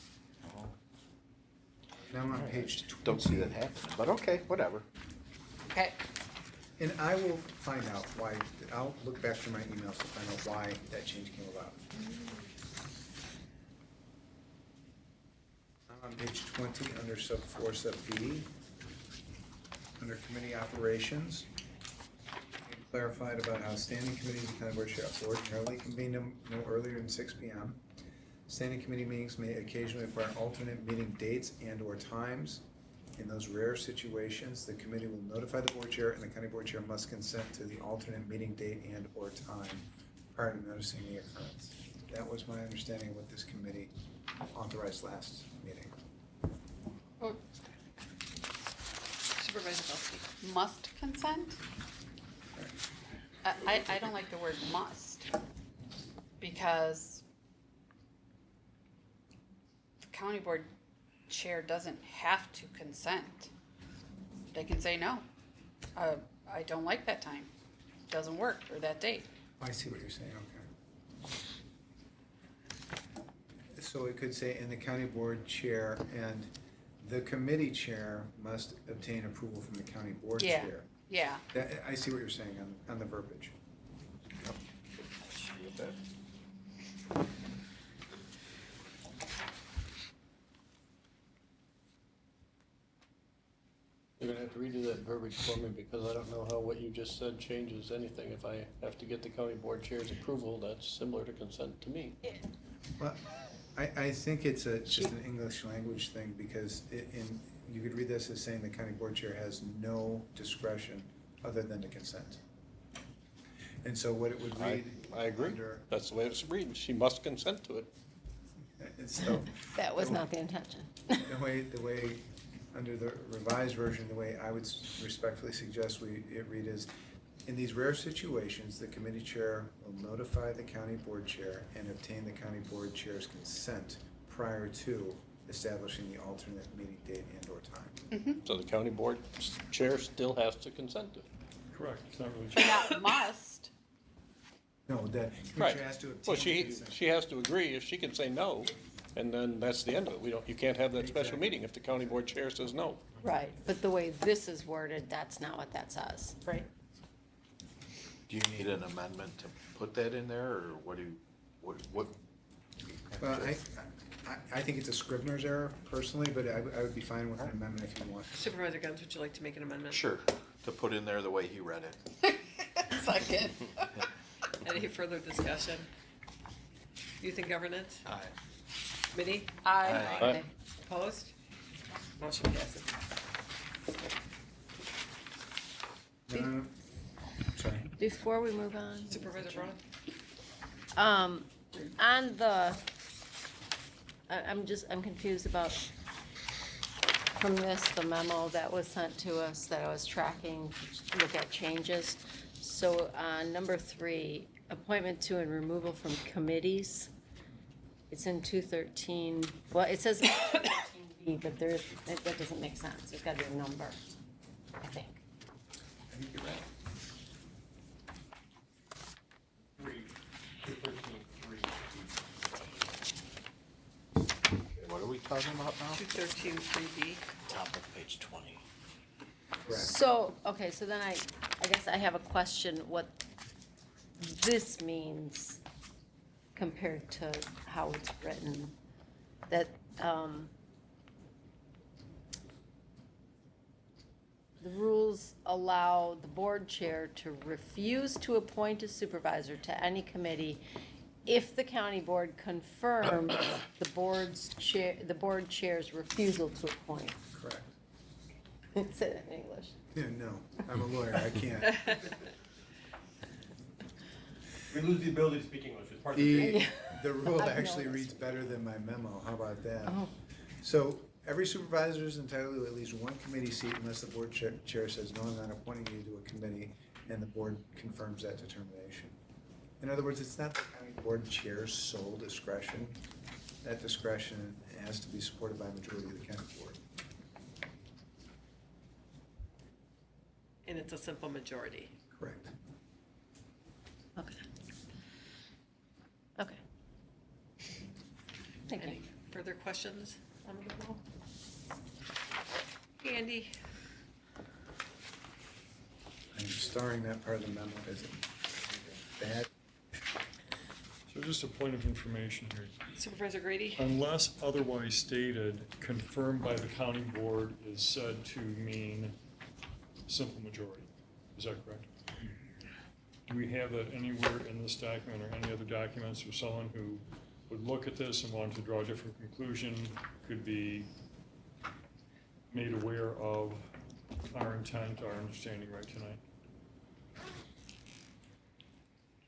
Now I'm on page 20. don't see that happening, but okay, whatever. Okay, And I will find out why, I'll look back through my emails to find out why that change came about. I'm on page 20, under sub 4, sub B, under committee operations. It clarified about how standing committees and county board shall ordinarily convene no earlier than 6 p.m. Standing committee meetings may occasionally require alternate meeting dates and/or times. In those rare situations, the committee will notify the board chair, and the county board chair must consent to the alternate meeting date and/or time prior to noticing the occurrence. That was my understanding of what this committee authorized last meeting. Supervisor Belsky. must consent? I don't like the word must, because the county board chair doesn't have to consent. They can say, no, I don't like that time, doesn't work, or that date. I see what you're saying, okay. So it could say, and the county board chair and the committee chair must obtain approval from the county board Yeah. chair. Yeah, I see what you're saying on the verbiage. Agree with that. You're gonna have to redo that verbiage for me, because I don't know how what you just said changes anything. If I have to get the county board chair's approval, that's similar to consent to me. Well, I think it's just an English language thing, because you could read this as saying the county board chair has no discretion other than to consent. And so what it would read. I agree. under- That's the way it's written. She must consent to it. And so. That was not the intention. The way, under the revised version, the way I would respectfully suggest it read is, in these rare situations, the committee chair will notify the county board chair and obtain the county board chair's consent prior to establishing the alternate meeting date and or time. So the county board chair still has to consent to it. Correct, it's not really. not must, No, the committee Right. chair has to Well, obtain consent. she has to agree. If she can say no, and then that's the end of it. You can't have that special meeting if the county board chair says no. Right, but the way this is worded, that's not what that says. Right. Do you need an amendment to put that in there, or what do you, what? Well, I think it's a Scrivener's error personally, but I would be fine with an amendment if you want. Supervisor Guns, would you like to make an amendment? Sure, to put in there the way he read it. second. Any further discussion? Youth and Governance? Aye. Committee? Aye. Opposed? Motion passes. Sorry. Before we move on, Supervisor Brown? on the, I'm confused about, from this, the memo that was sent to us that I was tracking, to look at changes. So, number 3, appointment to and removal from committees. It's in 213, well, it says 213B, but that doesn't make sense. There's gotta be a number, I think. I think you're right. What are we talking about now? 213-3B. Top of page 20. Correct. So, okay, so then I guess I have a question, what this means compared to how it's written. That, the rules allow the board chair to refuse to appoint a supervisor to any committee if the county board confirms the board chair's refusal to appoint. Correct. Say that in English. Yeah, no, I'm a lawyer, I can't. We lose the ability to speak English, it's part of the. The rule I've actually noticed. reads better than my memo, how about that? Oh. So, every supervisor is entitled to at least one committee seat unless the board chair says, no, I'm not appointing you to a committee, and the board confirms that determination. In other words, it's not the county board chair's sole discretion. That discretion has to be supported by a majority of the county board. And it's a simple majority. Correct. Okay. Okay. Thank you. Any further questions on the memo? Andy? I'm starring that part of the memo as a bad. So just a point of information here. Supervisor Grady? Unless otherwise stated, confirmed by the county board is said to mean simple majority. Is that correct? Do we have that anywhere in this document or any other documents for someone who would look at this and want to draw a different conclusion, could be made aware of our intent, our understanding right tonight?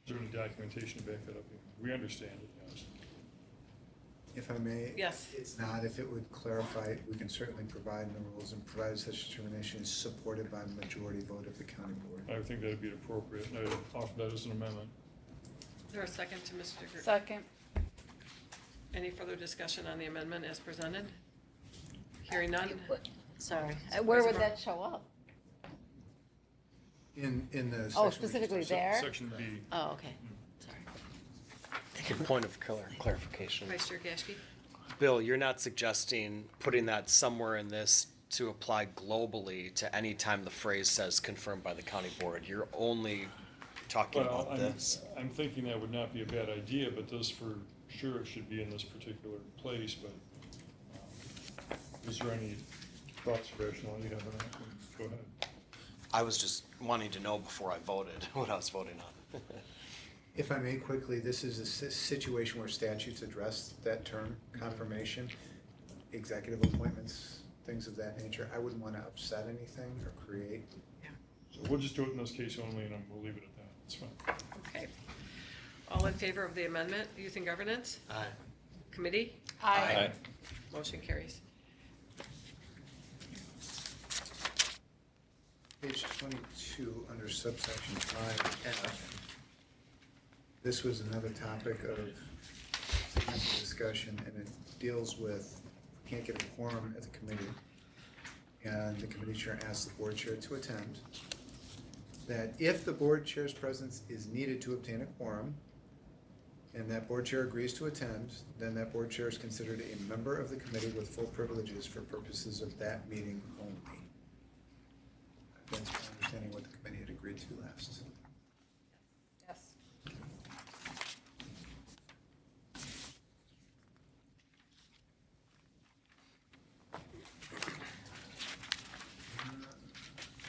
Is there any documentation to back that up? We understand it, yes. If I may? Yes. It's not, if it would clarify, we can certainly provide in the rules and provide such determination is supported by a majority vote of the county board. I would think that'd be appropriate, and I'd offer that as an amendment. Is there a second to Mr. Gr-? Second. Any further discussion on the amendment as presented? Hearing none? Sorry, where would that show up? In the section. Oh, we just- specifically there? Section B. Oh, okay, sorry. Good point of clarification. Vice Chair Gashke? Bill, you're not suggesting putting that somewhere in this to apply globally to any time the phrase says confirmed by the county board. You're only talking Well, about this. I'm thinking that would not be a bad idea, but this for sure it should be in this particular place, but is there any thoughts or rationale you have on that? Go ahead. I was just wanting to know before I voted what I was voting on. If I may quickly, this is a situation where statutes address that term, confirmation, executive appointments, things of that nature. I wouldn't want to upset anything or create. So we'll just do it in this case only, and we'll leave it at that. It's fine. Okay. All in favor of the amendment, Youth and Governance? Aye. Committee? Aye. Motion carries. Page 22, under subsection 5F. This was another topic of significant discussion, and it deals with, can't get a quorum at the committee, and the committee chair asks the board chair to attend, that if the board chair's presence is needed to obtain a quorum, and that board chair agrees to attend, then that board chair is considered a member of the committee with full privileges for purposes of that meeting only. That's my understanding what the committee had agreed to last. Yes.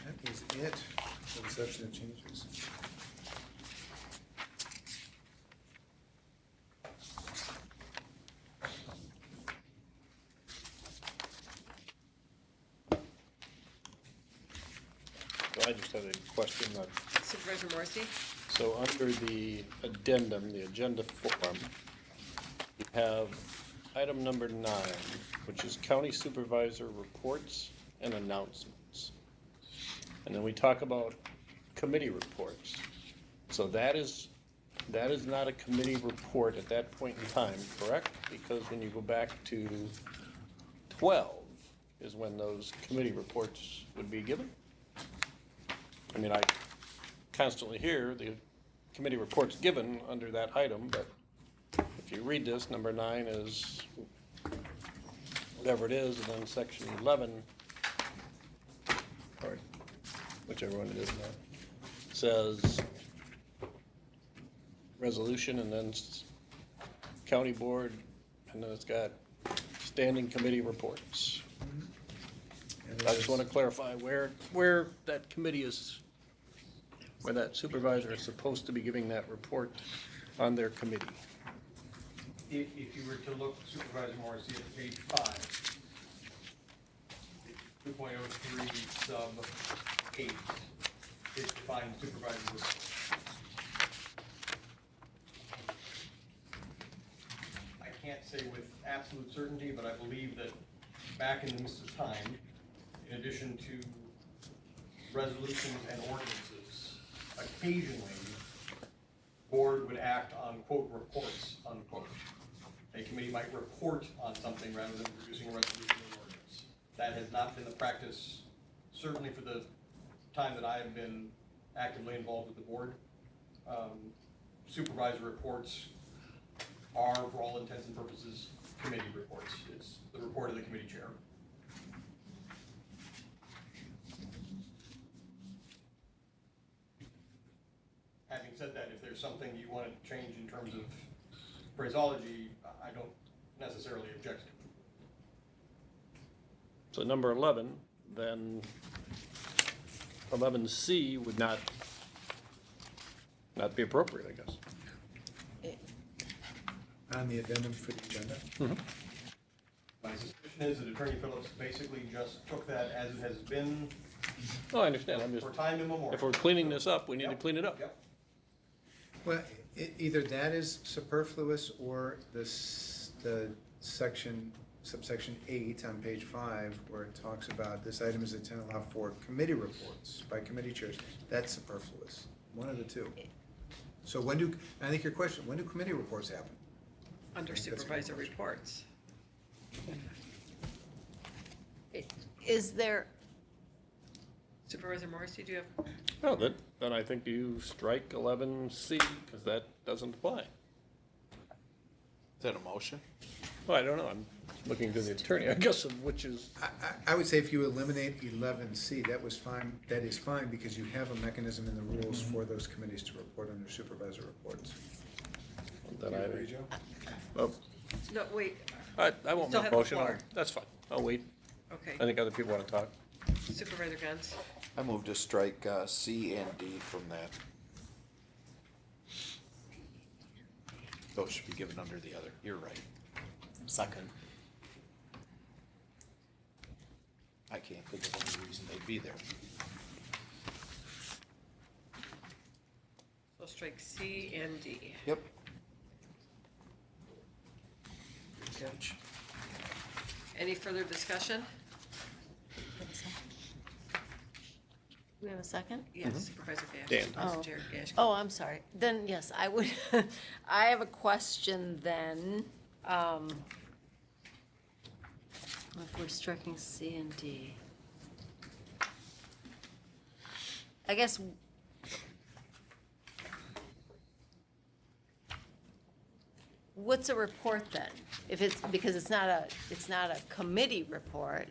That is it for the substantive changes. I just had a question on, Supervisor Morrissey? so under the addendum, the agenda form, you have item number 9, which is county supervisor reports and announcements. And then we talk about committee reports. So that is not a committee report at that point in time, correct? Because when you go back to 12 is when those committee reports would be given? I mean, I constantly hear the committee reports given under that item, but if you read this, number 9 is whatever it is, and then section 11, or whichever one it is now, says resolution, and then county board, and then it's got standing committee reports. And I just want to clarify where that committee is, where that supervisor is supposed to be giving that report on their committee. If you were to look, Supervisor Morrissey, at page 5, the 1.03 sub 8, it defines supervisory report. I can't say with absolute certainty, but I believe that back in the midst of time, in addition to resolutions and ordinances, occasionally, board would act on quote reports, unquote. A committee might report on something rather than producing a resolution or ordinance. That has not been the practice, certainly for the time that I have been actively involved with the board. Supervisor reports are, for all intents and purposes, committee reports. It's the report of the committee chair. Having said that, if there's something you want to change in terms of phraseology, I don't necessarily object to it. So number 11, then 11C would not be appropriate, I guess. On the addendum for the agenda? My suspicion is that Attorney Phillips basically just took that as it has been Oh, I understand, I'm just, for time immemorial. if we're cleaning this up, we need to clean it up. Yep. Well, either that is superfluous or the section, subsection 8 on page 5, where it talks about this item is intended to allow for committee reports by committee chairs. That's superfluous, one of the two. So when do, I think your question, when do committee reports happen? Under That's a good supervisor question. reports. Is there, Supervisor Morrissey, do you have? Well, then I think you strike 11C, because that doesn't apply. Is that a motion? Well, I don't know, I'm looking to the attorney, I guess, of which is, I would say if you eliminate 11C, that was fine, that is fine, because you have a mechanism in the rules for those committees to report under supervisor reports. that Do you I, agree, Joe? oh, No, wait, I won't Still make have a the motion, floor. that's fine, I'll wait. okay. I think other people want to talk. Supervisor Gantz. I move to strike C and D from that. Those should be given under the other. You're right. Second. I can't think of any reason they'd be there. So strike C and D. Yep. Any further discussion? we have a second? Yes, Supervisor Gash. Dan. Vice Oh. Chair Gash. Oh, I'm sorry. Then, yes, I would, I have a question then. If we're striking C and D. I guess. What's a report then? If it's, because it's not a committee report.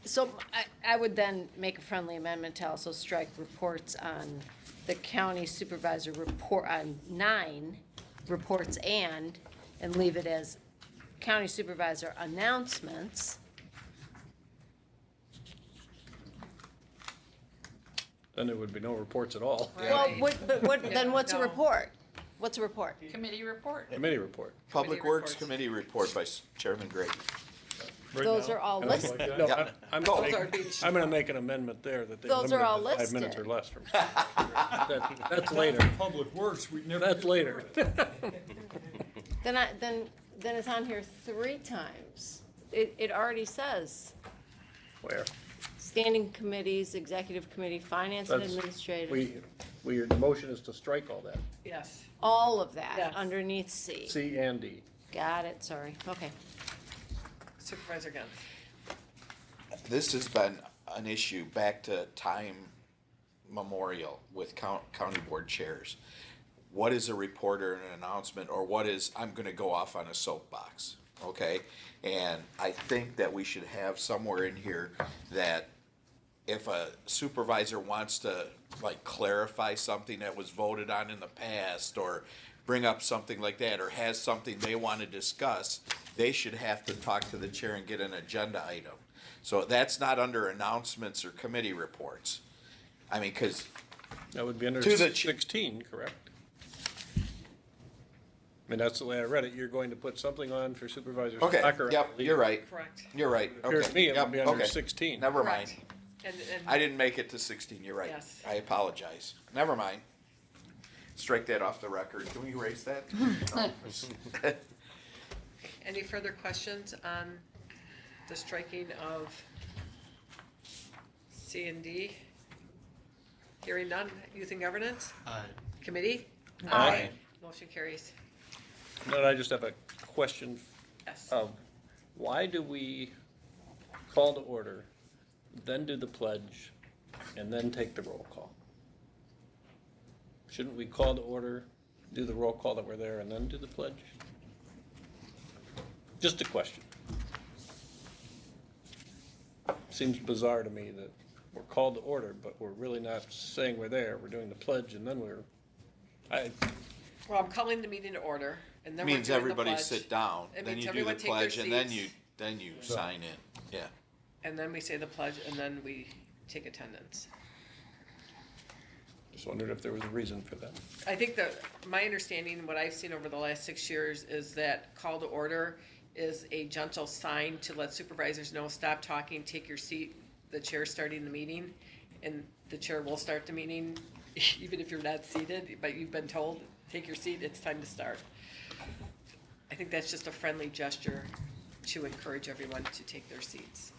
So I would then make a friendly amendment to also strike reports on the county supervisor report on 9, reports and leave it as county supervisor announcements. Then there would be no reports at all. Well, then what's a No. report? What's a report? Committee report. Committee report. Public Committee Works reports. Committee report by Chairman Grady. Right Those now. are all And listed. No, Yeah. I'm Go. gonna make an amendment there that they Those limit are it all to 5 minutes listed. or less from. That's later, Public Works, we never. that's later. Then it's on here 3 times. It already says Where? standing committees, executive committee, finance and That's- administrative. The motion is to strike all that, Yes. All of that Yes. underneath C. C and D. Got it, sorry. Okay. Supervisor Gantz. This has been an issue back to time memorial with county board chairs. What is a report or an announcement, or what is, I'm gonna go off on a soapbox, okay? And I think that we should have somewhere in here that if a supervisor wants to like clarify something that was voted on in the past, or bring up something like that, or has something they want to discuss, they should have to talk to the chair and get an agenda item. So that's not under announcements or committee reports. I mean, cause That would be under To the 16, correct? I mean, that's the way I read it. You're going to put something on for Supervisor Okay, Stocker. yep, you're right. Correct. You're right, Appears okay. to me it Yep, would be under okay. 16. Never mind. Correct. And I didn't make it to 16, you're right. Yes. I apologize. Never mind. Strike that off the record. Can we erase that? No. any further questions on the striking of C and D? Hearing none. Youth and Governance? Aye. Committee? Aye. Motion carries. Then I just have a question. Yes. Why do we call to order, then do the pledge, and then take the roll call? Shouldn't we call to order, do the roll call that we're there, and then do the pledge? Just a question. Seems bizarre to me that we're called to order, but we're really not saying we're there. We're doing the pledge, and then Well, I'm calling the meeting to order, and then we're Means doing the everybody pledge. sit down, It then means you do the everyone take their pledge, and then seats. you sign in, yeah. And then we say the pledge, and then we take attendance. just wondered if there was a reason for that. I think that, my understanding, what I've seen over the last 6 years, is that call to order is a gentle sign to let supervisors know, stop talking, take your seat. The chair's starting the meeting, and the chair will start the meeting, even if you're not seated, but you've been told, take your seat, it's time to start. I think that's just a friendly gesture to encourage everyone to take their seats.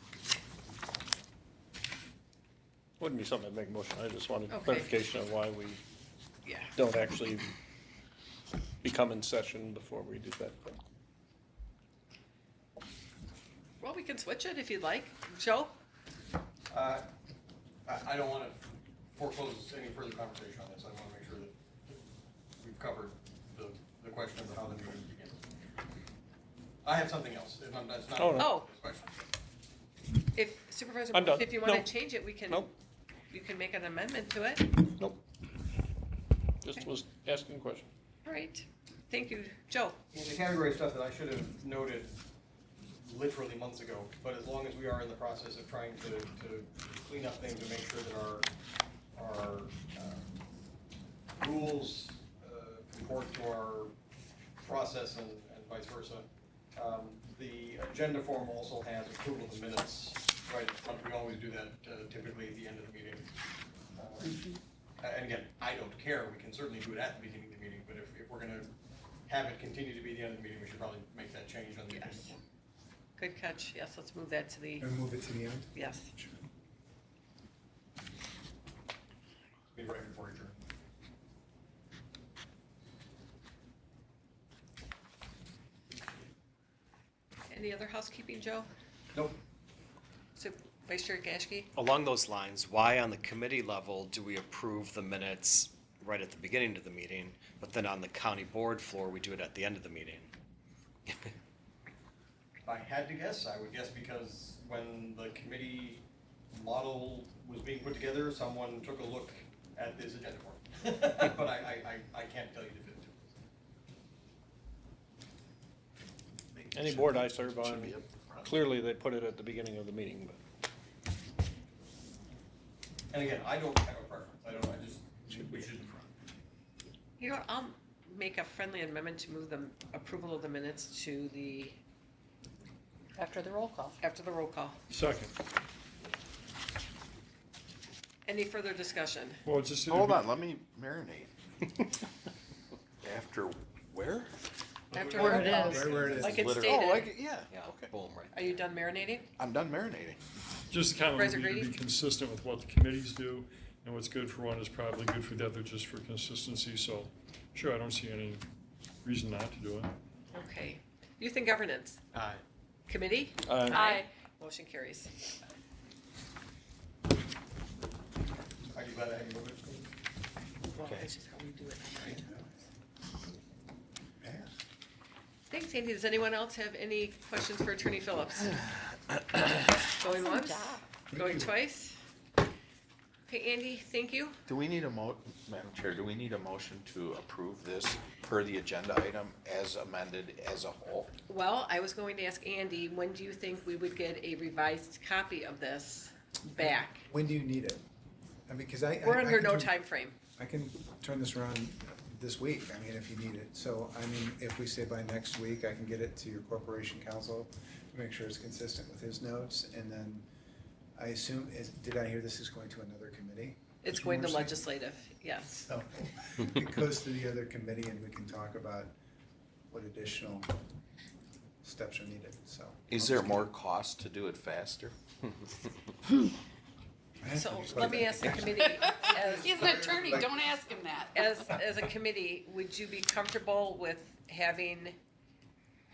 Wouldn't be something I'd make a motion. I just wanted Okay. clarification of why we Yeah. don't actually become in session before we do that. Well, we can switch it if you'd like. Joe? I don't wanna foreclose any further conversation on this, I wanna make sure that we've covered the question of how the meeting begins. I have something else, that's not Oh, no. Oh. this question. If Supervisor, I'm done. if you wanna No. change it, we can, Nope. you can make an amendment to it. Nope. Just was asking a question. All right. Thank you. Joe? In the category of stuff that I should have noted literally months ago, but as long as we are in the process of trying to clean up things and make sure that our rules comport to our process and vice versa. The agenda form also has approval of the minutes right in front. We always do that typically at the end of the meeting. And again, I don't care, we can certainly do it at the beginning of the meeting, but if we're gonna have it continue to be the end of the meeting, we should probably make that change on the agenda Yes. form. Good catch. Yes, let's move that to the, And move it to the end? yes. Be right before adjourn. Any other housekeeping, Joe? Nope. So, Vice Chair Gashke? Along those lines, why on the committee level do we approve the minutes right at the beginning of the meeting, but then on the county board floor, we do it at the end of the meeting? If I had to guess, I would guess because when the committee model was being put together, someone took a look at this agenda form. But I can't tell you definitively. Any board I serve on, clearly they put it at the beginning of the meeting, but And again, I don't have a preference, I just, we should. You know, I'll make a friendly amendment to move the approval of the minutes to the, After the roll call. after the roll call. Second. Any further discussion? Well, it's just. Hold on, let me marinate. After where? After Where roll it call. is. Right where it is. Like it's Literally. Oh, stated. like, yeah, Yeah, okay. boom, right. Are you done marinating? I'm done marinating. Just kind of Supervisor need to be Grady? consistent with what the committees do, and what's good for one is probably good for the other, just for consistency, so, sure, I don't see any reason not to do it. Okay. Youth and Governance Aye. Committee? Aye. Motion carries. Are you glad I had you move it? Well, Okay. that's just how we do it. Thanks, Andy. Does anyone else have any questions for Attorney Phillips? Going once? Going twice? Okay, Andy, thank you. Do we need Madam Chair, do we need a motion to approve this per the agenda item as amended as a whole? Well, I was going to ask Andy, when do you think we would get a revised copy of this back? When do you need it? I mean, because I. We're I under can no turn- time frame. I can turn this around this week, I mean, if you need it. So, I mean, if we say by next week, I can get it to your corporation counsel to make sure it's consistent with his notes, and then I assume, did I hear this is going to another committee? It's going to Mercy? legislative, yes. So, it goes to the other committee and we can talk about what additional steps are needed, so. Is there more cost to do it faster? So let me ask the committee, He's an attorney, don't ask him that. as a committee, would you be comfortable with having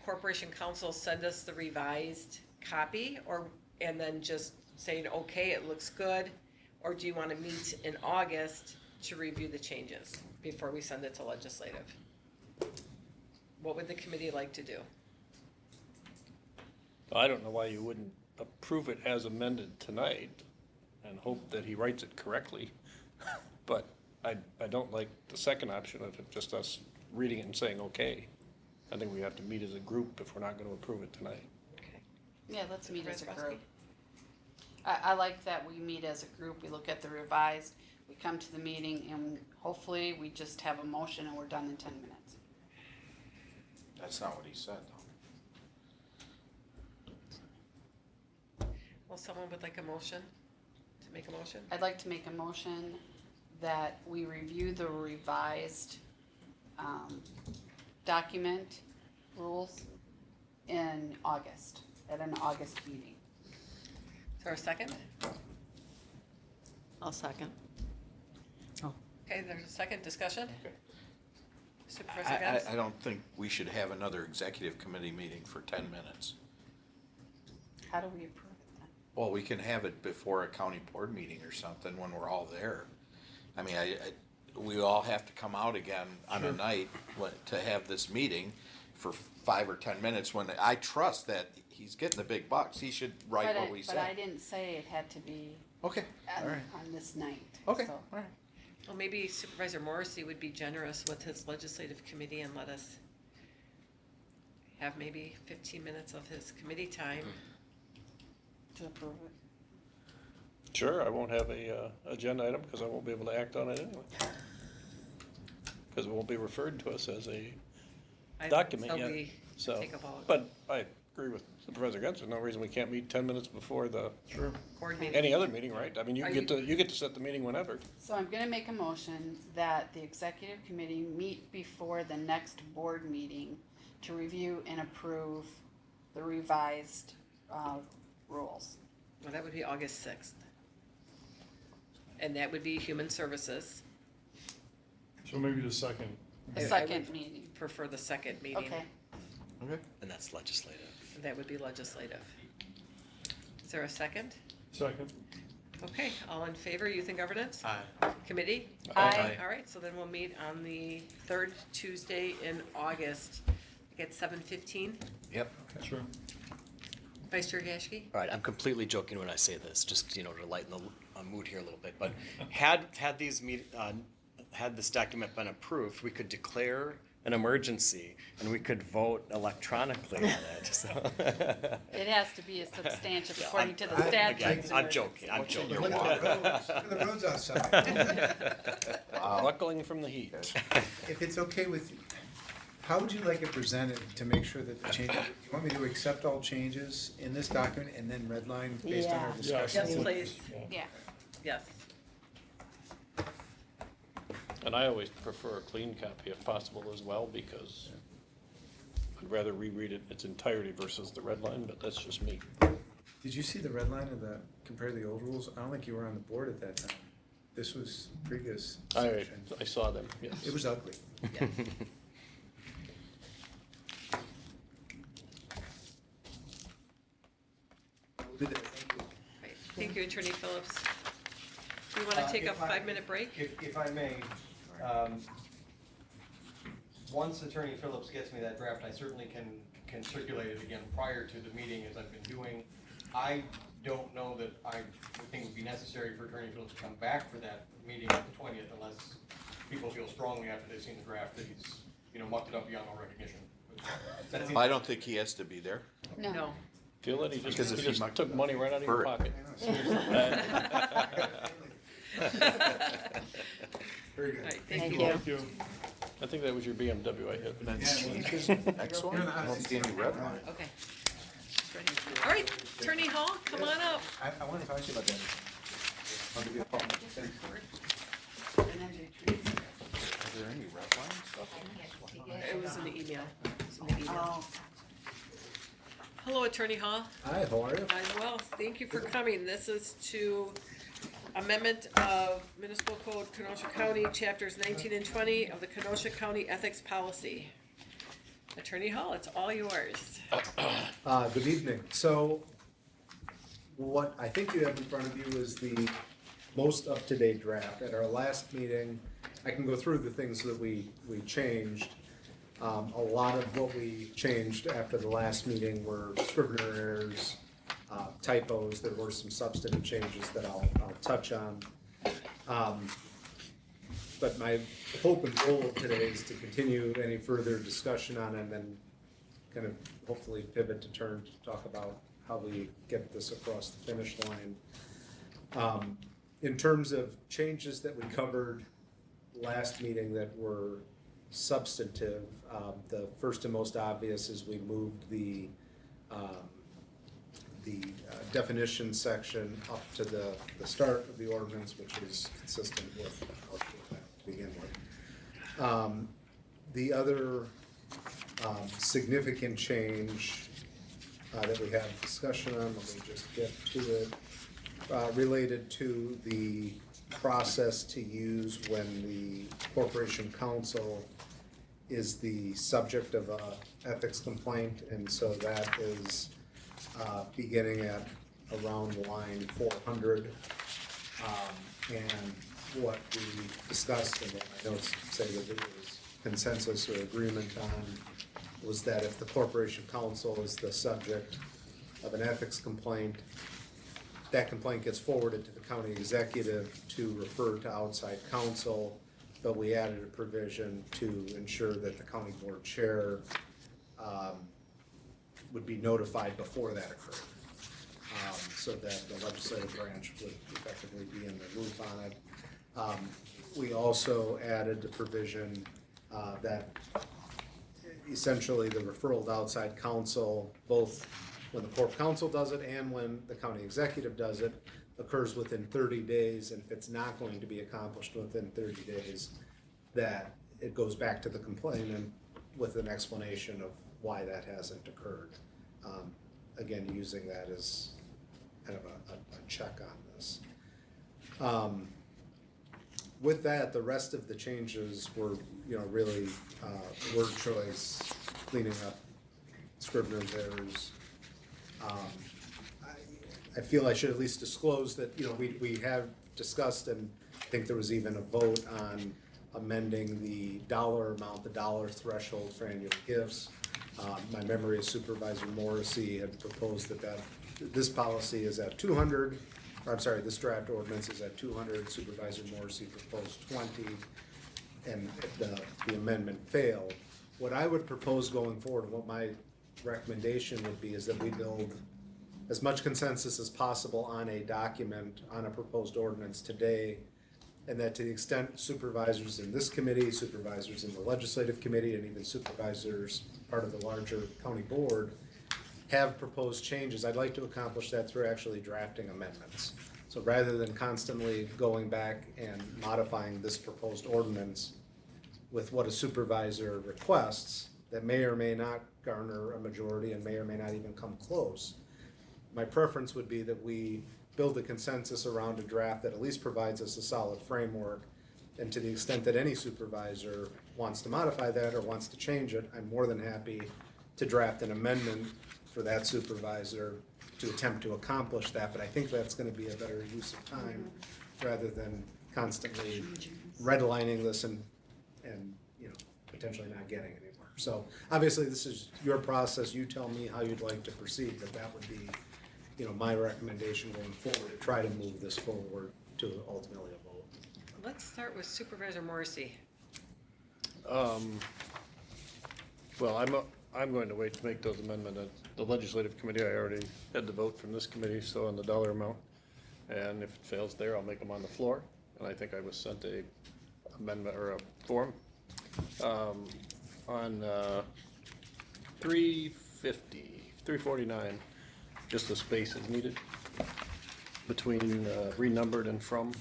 corporation counsel send us the revised copy, or, and then just saying, okay, it looks good? Or do you wanna meet in August to review the changes before we send it to legislative? What would the committee like to do? I don't know why you wouldn't approve it as amended tonight and hope that he writes it correctly. But I don't like the second option of it, just us reading it and saying, okay. I think we have to meet as a group if we're not gonna approve it tonight. Okay. Yeah, let's meet as a Supervisor group. I like that we meet as a group, we look at the revised, we come to the meeting, and hopefully we just have a motion and we're done in 10 minutes. That's not what he said, though. Well, someone would like a motion, to make a motion? I'd like to make a motion that we review the revised document rules in August, at an August meeting. Is there a second? I'll second. Okay, there's a second discussion? Supervisor I Gans? don't think we should have another executive committee meeting for 10 minutes. How do we approve it then? Well, we can have it before a county board meeting or something when we're all there. I mean, we all have to come out again on a night to have this meeting for 5 or 10 minutes when I trust that he's getting the big bucks. He should write what we But I said. didn't say it had to be Okay, all right. on this night. Okay, so. all right. Well, maybe Supervisor Morrissey would be generous with his legislative committee and let us have maybe 15 minutes of his committee time. To approve it. Sure, I won't have a agenda item because I won't be able to act on it anyway. Because it won't be referred to us as a document Until yet, we so. take a vote. But I agree with Supervisor Gentz, there's no reason we can't meet 10 minutes before the, Board meeting. any other meeting, right? I mean, Are you get to set the meeting whenever. So I'm gonna make a motion that the executive committee meet before the next board meeting to review and approve the revised, rules. Well, that would be August 6th. And that would be Human Services. So maybe the second. The I second would meeting, Prefer the second meeting. okay. Okay. And that's legislative. That would be legislative. Is there a second? Second. Okay, all in favor, Youth and Governance? Aye. Committee? Aye. All right, so then we'll meet on the third Tuesday in August, at 7:15. Yep. Sure. Vice Chair Gashke? All right, I'm completely joking when I say this, just, to lighten the mood here a little bit, but had this document been approved, we could declare an emergency and we could vote electronically on it, so. It has to be a substantial Yeah, according to the I- Again, statute. I'm joking, I'm joking. Look at the roads outside. Buckling from the heat. If it's okay with you, how would you like it presented to make sure that the changes, you want me to accept all changes in this document and then redline based on our Yeah. discussion? Yes, please. Yeah, Yes. And I always prefer a clean copy if possible as well, because I'd rather reread it in its entirety versus the red line, but that's just me. Did you see the red line of compare the old rules? I don't think you were on the board at that time. This was previous section. I saw them, yes. It was ugly. Yes. Did it- Right. Thank you, Attorney Phillips. Do you want to take a If I- 5-minute break? If I may, once Attorney Phillips gets me that draft, I certainly can circulate it again prior to the meeting as I've been doing. I don't know that I would think it would be necessary for Attorney Phillips to come back for that meeting on the 20th unless people feel strongly after they've seen the draft that he's, mucked it up beyond all recognition. That seems- I don't think he has to be there. no. No. Feel that he Because if just he mucked took it up money right out of your for- pocket. I know, seriously. Very All good. right, thank Thank you. you. Thank you. I think that was your BMW I hit. And then changes, next one, I don't see any red line. Okay. Ready. All right, Attorney Hall, come on up. I wanted to talk to you about that. I'll give you a call. Are there any red lines? It was in the email. It was in the email. Hello, Attorney Hall. Hi, how are you? I'm well, thank you for coming. This is to amendment of Municipal Code Kenosha County, chapters 19 and 20 of the Kenosha County Ethics Policy. Attorney Hall, it's all yours. Good evening. So what I think you have in front of you is the most up-to-date draft. At our last meeting, I can go through the things that we changed. A lot of what we changed after the last meeting were Scrivener errors, typos. There were some substantive changes that I'll touch on. But my hope and goal today is to continue any further discussion on it and then kind of hopefully pivot to turn to talk about how we get this across the finish line. In terms of changes that we covered last meeting that were substantive, the first and most obvious is we moved the definition section up to the start of the ordinance, which is consistent with what we had to begin with. The other significant change that we had discussion on, let me just get to it, related to the process to use when the corporation counsel is the subject of a ethics complaint, and so that is beginning at around line 400. And what we discussed, and what my notes say that there was consensus or agreement on, was that if the corporation counsel is the subject of an ethics complaint, that complaint gets forwarded to the county executive to refer to outside counsel, but we added a provision to ensure that the county board chair would be notified before that occurred, so that the legislative branch would effectively be in the loop on it. We also added the provision that essentially the referral to outside counsel, both when the corp counsel does it and when the county executive does it, occurs within 30 days, and if it's not going to be accomplished within 30 days, that it goes back to the complainant with an explanation of why that hasn't occurred. Again, using that as kind of a check on this. With that, the rest of the changes were, really word choice, cleaning up Scrivener's errors. I feel I should at least disclose that, we have discussed, and I think there was even a vote on amending the dollar amount, the dollar threshold for annual gifts. My memory is Supervisor Morrissey had proposed that this policy is at 200, or I'm sorry, this draft ordinance is at 200, Supervisor Morrissey proposed 20, and the amendment failed. What I would propose going forward, what my recommendation would be, is that we build as much consensus as possible on a document, on a proposed ordinance today, and that to the extent supervisors in this committee, supervisors in the legislative committee, and even supervisors part of the larger county board have proposed changes, I'd like to accomplish that through actually drafting amendments. So rather than constantly going back and modifying this proposed ordinance with what a supervisor requests that may or may not garner a majority and may or may not even come close, my preference would be that we build a consensus around a draft that at least provides us a solid framework. And to the extent that any supervisor wants to modify that or wants to change it, I'm more than happy to draft an amendment for that supervisor to attempt to accomplish that. But I think that's going to be a better use of time rather than constantly redlining this and potentially not getting anywhere. So obviously this is your process. You tell me how you'd like to proceed, but that would be my recommendation going forward, to try to move this forward to ultimately a vote. Let's start with Supervisor Morrissey. Well, I'm going to wait to make those amendments. At the legislative committee, I already had the vote from this committee, so on the dollar amount. And if it fails there, I'll make them on the floor. And I think I was sent a amendment or a form. On 349, just a space is needed between renumbered and from.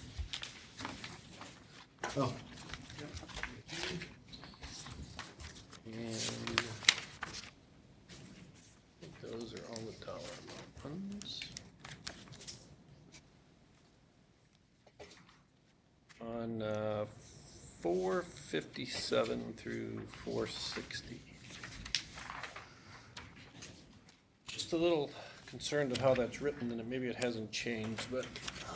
Oh, And I think those are all the dollar amount ones. On 457 through 460. Just a little concerned of how that's written, and maybe it hasn't changed, but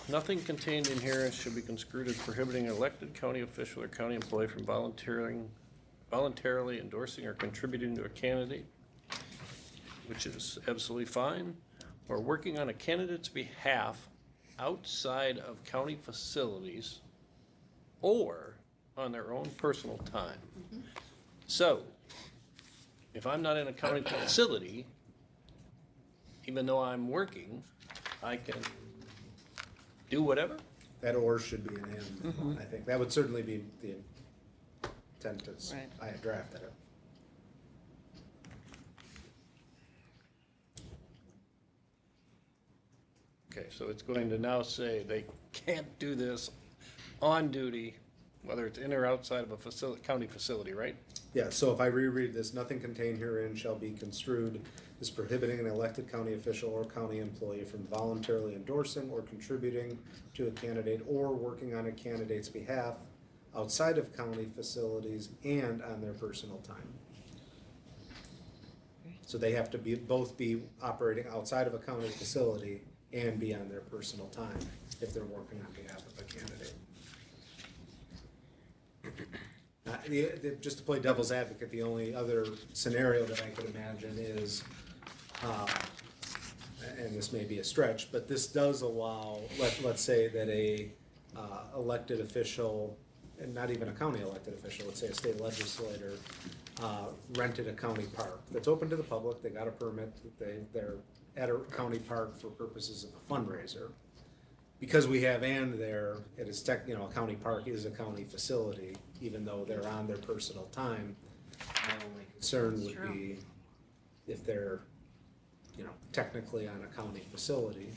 nothing contained in here should be construed as prohibiting an elected county official or county employee from voluntarily endorsing or contributing to a candidate, which is absolutely fine, or working on a candidate's behalf outside of county facilities or on their own personal time. So, if I'm not in a county facility, even though I'm working, I can do whatever. that or should be an and, I think. That would certainly be the intent as Right. I had drafted it. Okay, so it's going to now say they can't do this on duty, whether it's in or outside of a county facility, right? Yeah, so if I reread this, nothing contained herein shall be construed as prohibiting an elected county official or county employee from voluntarily endorsing or contributing to a candidate or working on a candidate's behalf outside of county facilities and on their personal time. So they have to be, both be operating outside of a county facility and be on their personal time if they're working on behalf of a candidate. Just to play devil's advocate, the only other scenario that I could imagine is, and this may be a stretch, but this does allow, let's say that a elected official, and not even a county elected official, let's say a state legislator, rented a county park that's open to the public, they got a permit, they're at a county park for purposes of a fundraiser. Because we have and there, it is a county park is a county facility, even though they're on their personal time. My only concern would be if they're, technically on a county facility.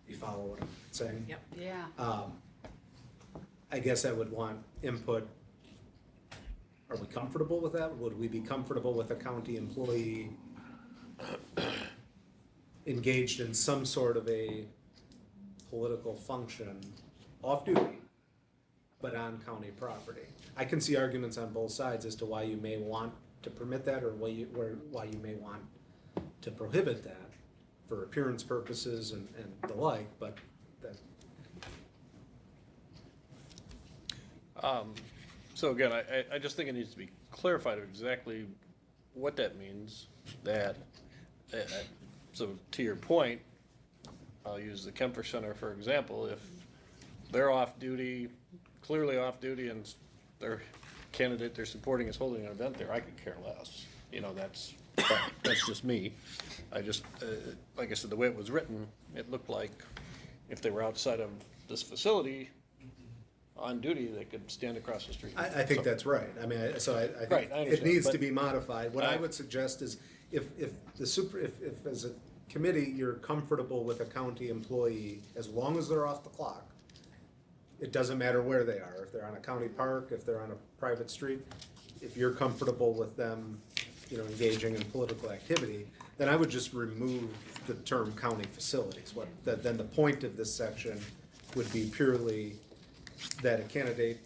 You follow what I'm saying? Yep. Yeah. I guess I would want input. Are we comfortable with that? Would we be comfortable with a county employee engaged in some sort of a political function off duty, but on county property? I can see arguments on both sides as to why you may want to permit that or why you may want to prohibit that for appearance purposes and the like, but that. So again, I just think it needs to be clarified exactly what that means, that, so to your point, I'll use the Kemper Center for example, if they're off duty, clearly off duty, and their candidate they're supporting is holding an event there, I could care less. That's just me. I just, like I said, the way it was written, it looked like if they were outside of this facility, on duty, they could stand across the street. I think So- that's right. I mean, I think Right, I it understand, needs to but- be modified. What I I- would suggest is if as a committee, you're comfortable with a county employee, as long as they're off the clock, it doesn't matter where they are, if they're on a county park, if they're on a private street, if you're comfortable with them, engaging in political activity, then I would just remove the term county facilities. Then the point of this section would be purely that a candidate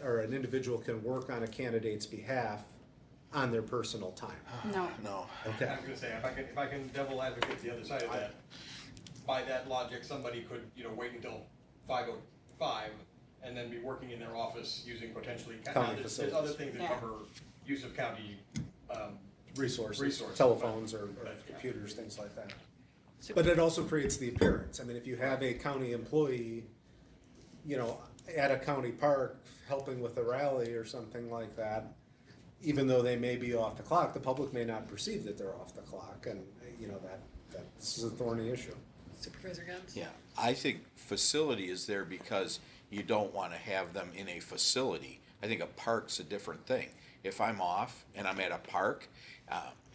or an individual can work on a candidate's behalf on their personal time. No. No. Okay. I was gonna say, if I can devil advocate the other side of that, by that logic, somebody could, wait until 5:05 and then be working in their office using potentially, County there's other facilities. things that Yeah. cover use of county, Resources, telephones or computers, things like that. But it also creates the appearance. I mean, if you have a county employee, at a county park helping with a rally or something like that, even though they may be off the clock, the public may not perceive that they're off the clock, and, this is a thorny issue. Supervisor Guns? Yeah, I think facility is there because you don't want to have them in a facility I think a park's a different thing. If I'm off and I'm at a park,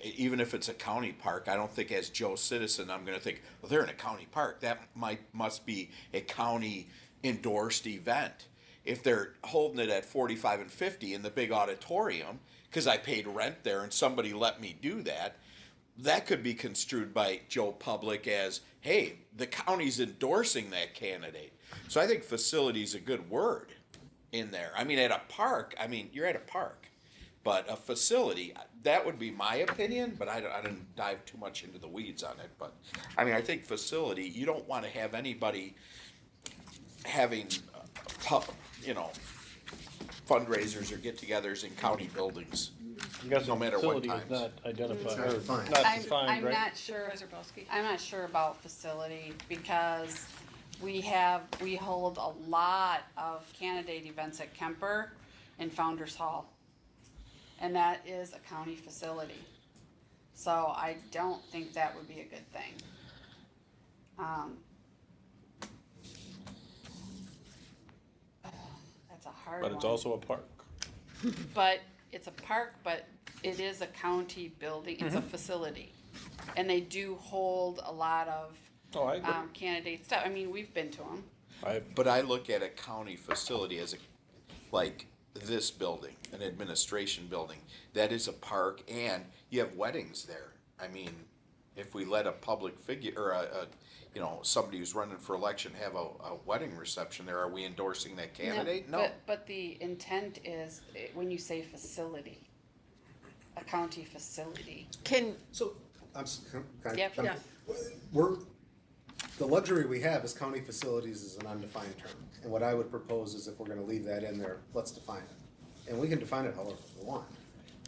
even if it's a county park, I don't think as Joe citizen, I'm gonna think, well, they're in a county park, that must be a county endorsed event. If they're holding it at 45 and 50 in the big auditorium, cause I paid rent there and somebody let me do that, that could be construed by Joe Public as, hey, the county's endorsing that candidate. So I think facility is a good word in there. I mean, at a park, I mean, you're at a park. But a facility, that would be my opinion, but I didn't dive too much into the weeds on it. But, I mean, I think facility, you don't want to have anybody having, you know, fundraisers or get-togethers in county buildings. I guess No matter what facility is times. not identified, It's not or defined. not I'm defined, right? not sure, Supervisor Belsky? I'm not sure about facility because we hold a lot of candidate events at Kemper and Founder's Hall. And that is a county facility. So I don't think that would be a good thing. That's a hard one. But it's also a park. But it's a park, but it is a county building, it's a Mm-hmm. facility. And they do hold a lot of, Oh, I agree. candidate stuff, I mean, we've been to them. But I look at a county facility as like this building, an administration building. That is a park and you have weddings there. I mean, if we let a public figure, or you know, somebody who's running for election have a wedding reception there, are we endorsing that candidate? No. But the intent is, when you say facility, a county facility. Can, So, can I Yep. jump in? Yeah. The luxury we have is county facilities is an undefined term. And what I would propose is if we're gonna leave that in there, let's define it. And we can define it however we want.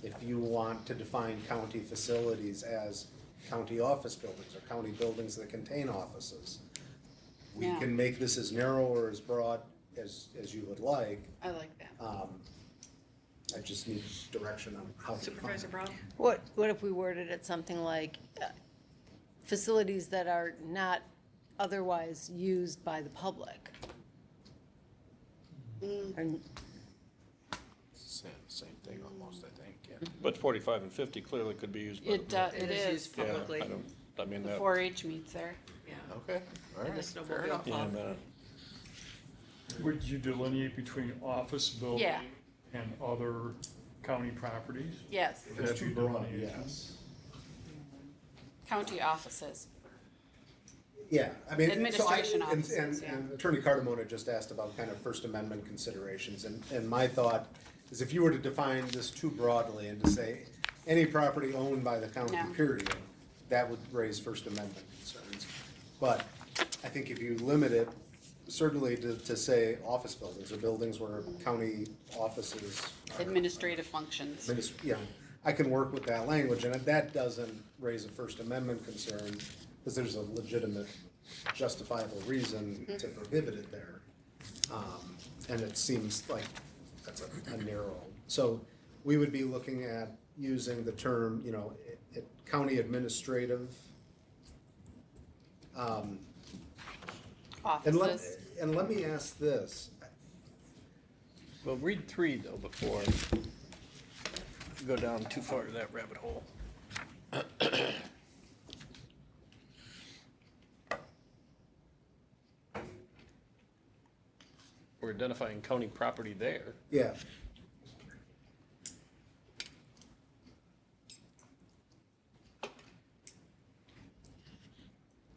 If you want to define county facilities as county office buildings or county buildings that contain offices, we Yeah. can make this as narrow or as broad as you would like. I like that. I just need direction on how to define Supervisor it. Brown? what if we worded it something like, facilities that are not otherwise used by the public? And Same thing almost, I think, yeah. But 45 and 50 clearly could be used by the It, public. it is. used Yeah, publicly, I mean, The that, 4-H meets there. yeah. Okay, all And the right, fair snowmobile enough. yeah, club. Would you delineate between office building Yeah. and other county properties? Yes, If it's too broad, Delineation. yes. county offices. Yeah, I mean, Administration and offices, yeah. Attorney Cardamona just asked about kind of First Amendment considerations, and my thought is if you were to define this too broadly and to say any property owned by the county, No. period, that would raise First Amendment concerns. But I think if you limit it certainly to say office buildings or buildings where county offices are. Administrative functions. Yeah, I can work with that language, and that doesn't raise a First Amendment concern, because there's a legitimate justifiable reason to prohibit it there. And it seems like that's a narrow, so we would be looking at using the term, you know, county administrative. Offices. And let me ask this, Well, read 3 though before you go down too far to that rabbit hole. We're identifying county property there. yeah,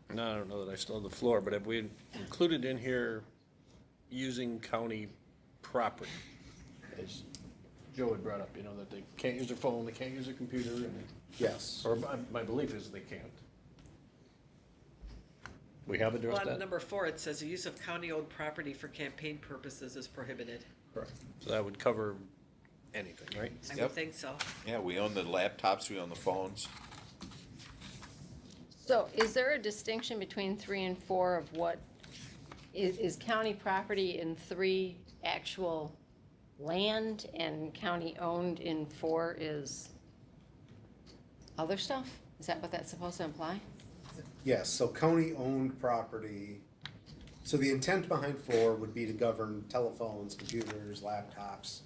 And I don't know that I still have the floor, but have we included in here using county property? As Joe had brought up, you know, that they can't use their phone, they can't use their computer, and, yes. or my belief is they can't. We have Well, addressed on that, number 4, it says the use of county-owned property for campaign purposes is prohibited. Correct. so that would cover anything, right? I Yep. would think so. Yeah, we own the laptops, we own the phones. so is there a distinction between 3 and 4 of what is county property in 3 actual land and county owned in 4 is other stuff? Is that what that's supposed to imply? Yes, so county-owned property, so the intent behind 4 would be to govern telephones, computers, laptops,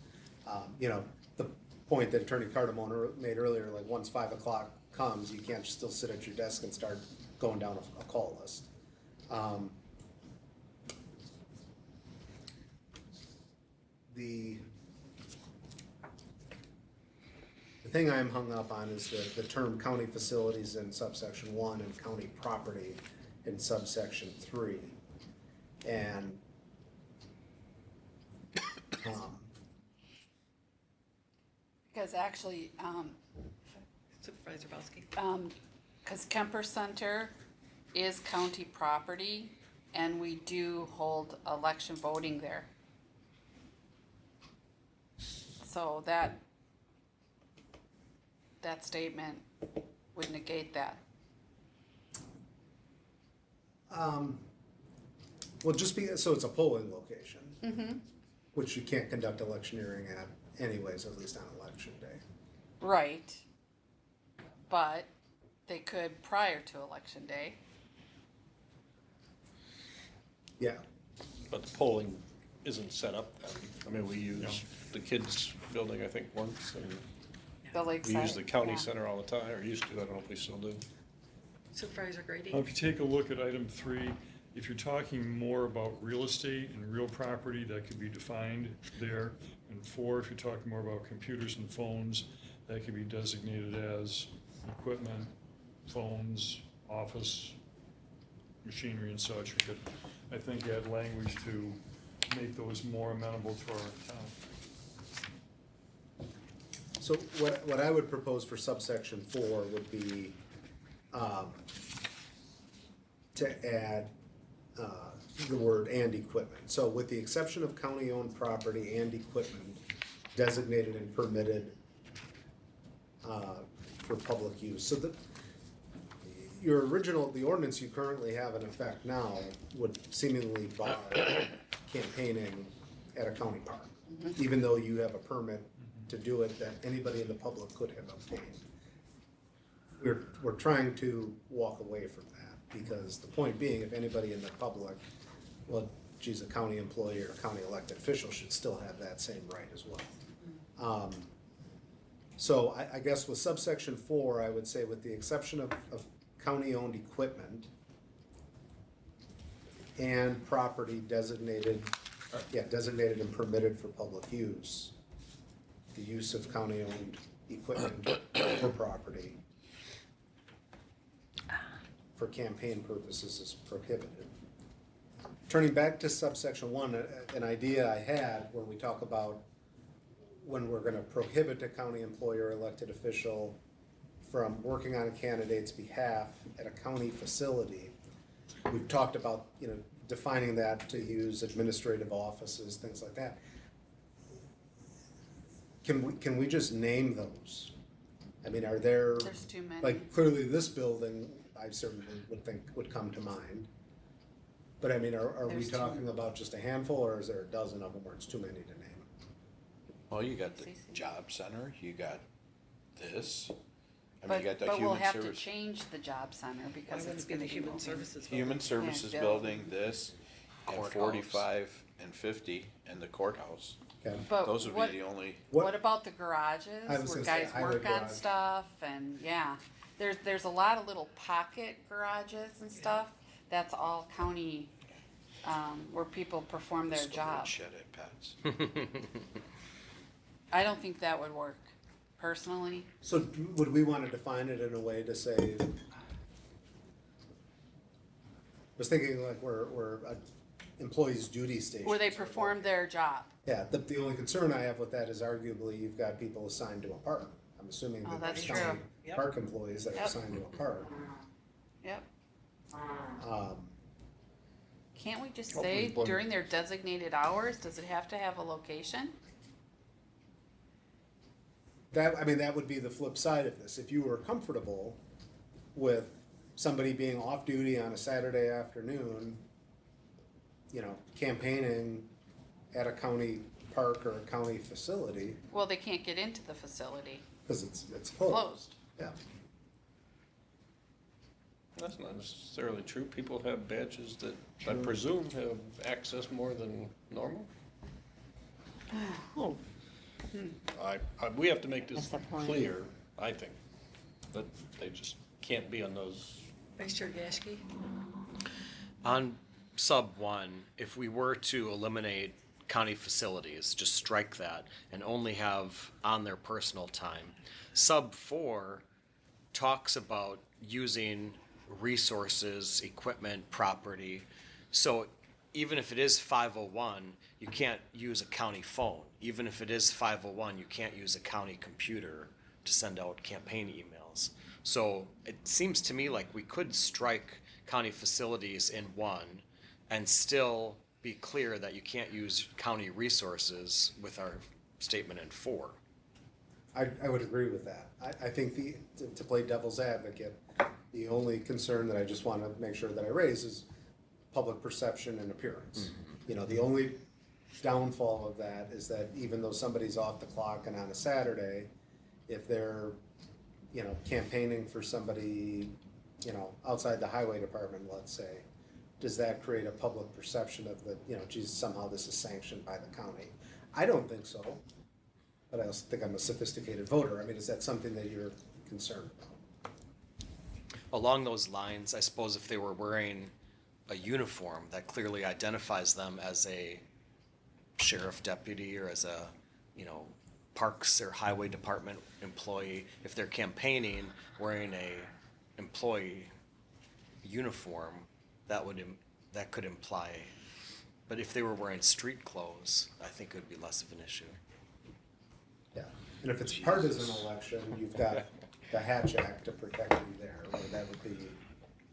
You know, the point that Attorney Cardamone made earlier, like once 5 o'clock comes, you can't still sit at your desk and start going down a call list. The thing I'm hung up on is the term county facilities in subsection 1 and county property in subsection 3. And Because actually, Supervisor Belsky. because Kemper Center is county property, and we do hold election voting there. So that statement would negate that. well, just so it's a polling location, which you can't conduct electioneering at anyways, at least on election day. Right. But they could prior to election day. Yeah, But the polling isn't set up then. I mean, we use the kids' building, I think, once, and The lakeside. we use the county yeah. center all the time, or used to, I don't know if we still do. Supervisor Grady. If you take a look at item 3, if you're talking more about real estate and real property, that could be defined there. And 4, if you're talking more about computers and phones, that could be designated as equipment, phones, office, machinery and such. We could, I think, add language to make those more amenable to our town. so what I would propose for subsection 4 would be, to add, the word "and equipment." So with the exception of county-owned property and equipment designated and permitted, for public use. So the ordinance you currently have in effect now would seemingly bar campaigning at a county park, even though you have a permit to do it that anybody in the public could have obtained. We're trying to walk away from that, because the point being, if anybody in the public, well, geez, a county employee or a county elected official should still have that same right as well. So I guess with subsection 4, I would say with the exception of county-owned equipment and property designated and permitted for public use, the use of county-owned equipment or property for campaign purposes is prohibited. Turning back to subsection 1, an idea I had when we talk about when we're gonna prohibit a county employee or elected official from working on a candidate's behalf at a county facility. We've talked about, defining that to use administrative offices, things like that. Can we just name those? I mean, are there, There's too many. like, clearly this building, I certainly would think would come to mind. But I mean, are we There's two. talking about just a handful, or is there a dozen of them where it's too many to name? Well, you got the CC. job center, you got this, I mean, But, you got the but we'll human have to service, change the job center Why because would it's it be gonna the be human moving. services? building? human services Yeah. building, this, and Courthouse. 45 and 50, and the courthouse. Okay. But Those would what, be the only, what about the garages I was where gonna say guys highway work on garage. stuff and, yeah. There's a lot of little pocket garages and stuff. That's all county, where people perform their still job. shed at Pets. I don't think that would work, personally. So would we want to define it in a way to say, I was thinking like we're an employee's duty station. Where they perform their job. Yeah, the only concern I have with that is arguably you've got people assigned to a park. I'm assuming Oh, that that's there's county true. Yep. park employees that are Yep. assigned to a park. Yep. Um, Can't we just Hopefully say blend- during their designated hours, does it have to have a location? that would be the flip side of this. If you were comfortable with somebody being off duty on a Saturday afternoon, campaigning at a county park or a county facility, Well, they can't get into the facility, because it's closed. closed. Yeah. That's not necessarily true. People have badges that I presume have access more than normal. Oh, We have to make this That's the point. clear, I think, that they just can't be on those. Vice Chair Gashke? On sub one, if we were to eliminate county facilities, just strike that and only have on their personal time. Sub four talks about using resources, equipment, property. So even if it is 501, you can't use a county phone. Even if it is 501, you can't use a county computer to send out campaign emails. So it seems to me like we could strike county facilities in one and still be clear that you can't use county resources with our statement in 4. I would agree with that. I think to play devil's advocate, the only concern that I just want to make sure that I raise is public perception and appearance. You know, the only downfall of that is that even though somebody's off the clock and on a Saturday, if they're, you know, campaigning for somebody, you know, outside the highway department, let's say, does that create a public perception of the, you know, geez, somehow this is sanctioned by the county? I don't think so, but I also think I'm a sophisticated voter. I mean, is that something that you're concerned about? Along those lines, I suppose if they were wearing a uniform that clearly identifies them as a sheriff deputy or as a, you know, parks or highway department employee, if they're campaigning wearing a employee uniform, that could imply. But if they were wearing street clothes, I think it would be less of an issue. Yeah, and if it's partisan election, you've got the Hatch Act to protect you there, where that it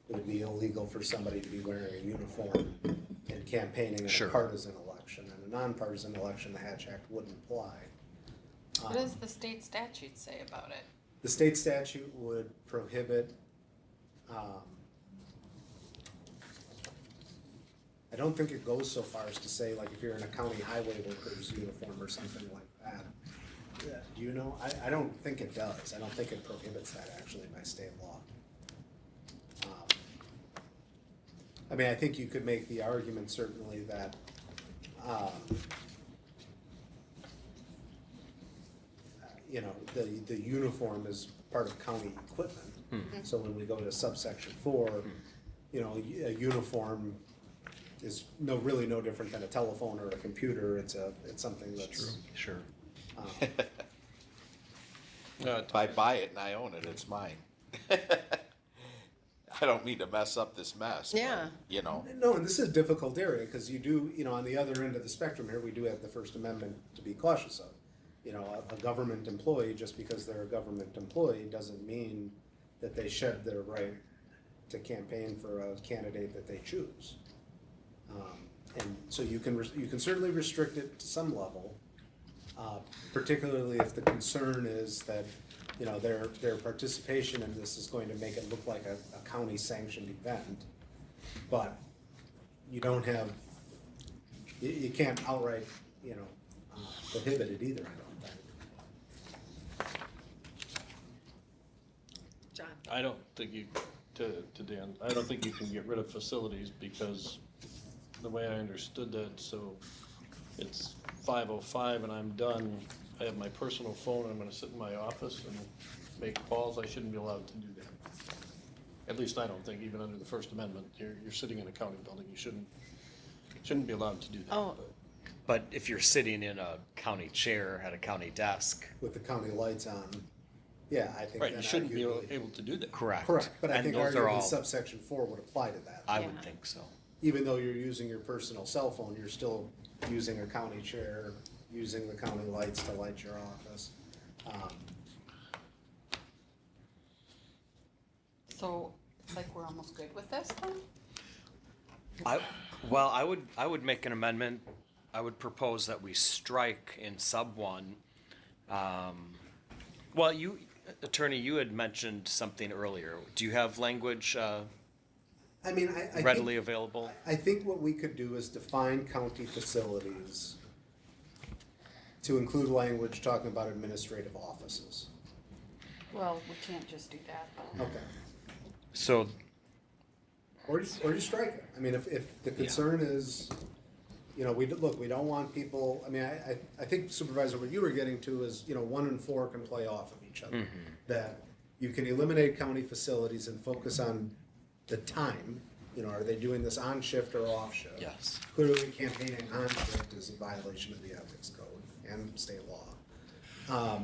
would be illegal for somebody to be wearing a uniform and campaigning in Sure. a partisan election. In a nonpartisan election, the Hatch Act wouldn't apply. What does the state statute say about it? The state statute would prohibit, I don't think it goes so far as to say, like, if you're in a county highway worker's uniform or something like that. Yeah, do you know? I don't think it does. I don't think it prohibits that actually by state law. I mean, I think you could make the argument certainly that, you know, the uniform is part of county equipment. So when we go to subsection 4, you know, a uniform is really no different than a telephone or a computer. It's something that's. Sure. If I buy it and I own it, it's mine. I don't mean to mess up this mess. but, Yeah. You know, No, and this is a difficult area, because you do, you know, on the other end of the spectrum here, we do have the First Amendment to be cautious of. You know, a government employee, just because they're a government employee, doesn't mean that they shed their right to campaign for a candidate that they choose. And so you can certainly restrict it to some level, particularly if the concern is that, you know, their participation in this is going to make it look like a county sanctioned event. But you don't have, you can't outright, you know, prohibit it either, I don't think. John? I don't think you, to Dan, I don't think you can get rid of facilities, because the way I understood that, so it's 5:05 and I'm done. I have my personal phone, I'm gonna sit in my office and make calls. I shouldn't be allowed to do that. At least I don't think, even under the First Amendment, you're sitting in a county building, you shouldn't be allowed to do that. Oh. But if you're sitting in a county chair at a county desk, With the county lights on, yeah, I think Right, that you shouldn't be arguably- able to do that. correct. Correct, but I And think those are arguably all, subsection 4 would apply to that. I would Yeah. think so. Even though you're using your personal cell phone, you're still using a county chair, using the county lights to light your office. So it's like we're almost good with this then? I would make an amendment. I would propose that we strike in sub 1. Well, you, attorney, you had mentioned something earlier. Do you have language I mean, I think. readily available? I think what we could do is define county facilities to include language talking about administrative offices. Well, we can't just do that. Okay. So, Or you strike it. I mean, if the concern is, You know, look, we don't want people, I mean, I think Supervisor, what you were getting to is, you know, 1 and 4 can play off of each other. That you can eliminate county facilities and focus on the time, you know, are they doing this on shift or off shift? Yes. Clearly, campaigning on shift is a violation of the ethics code and state law.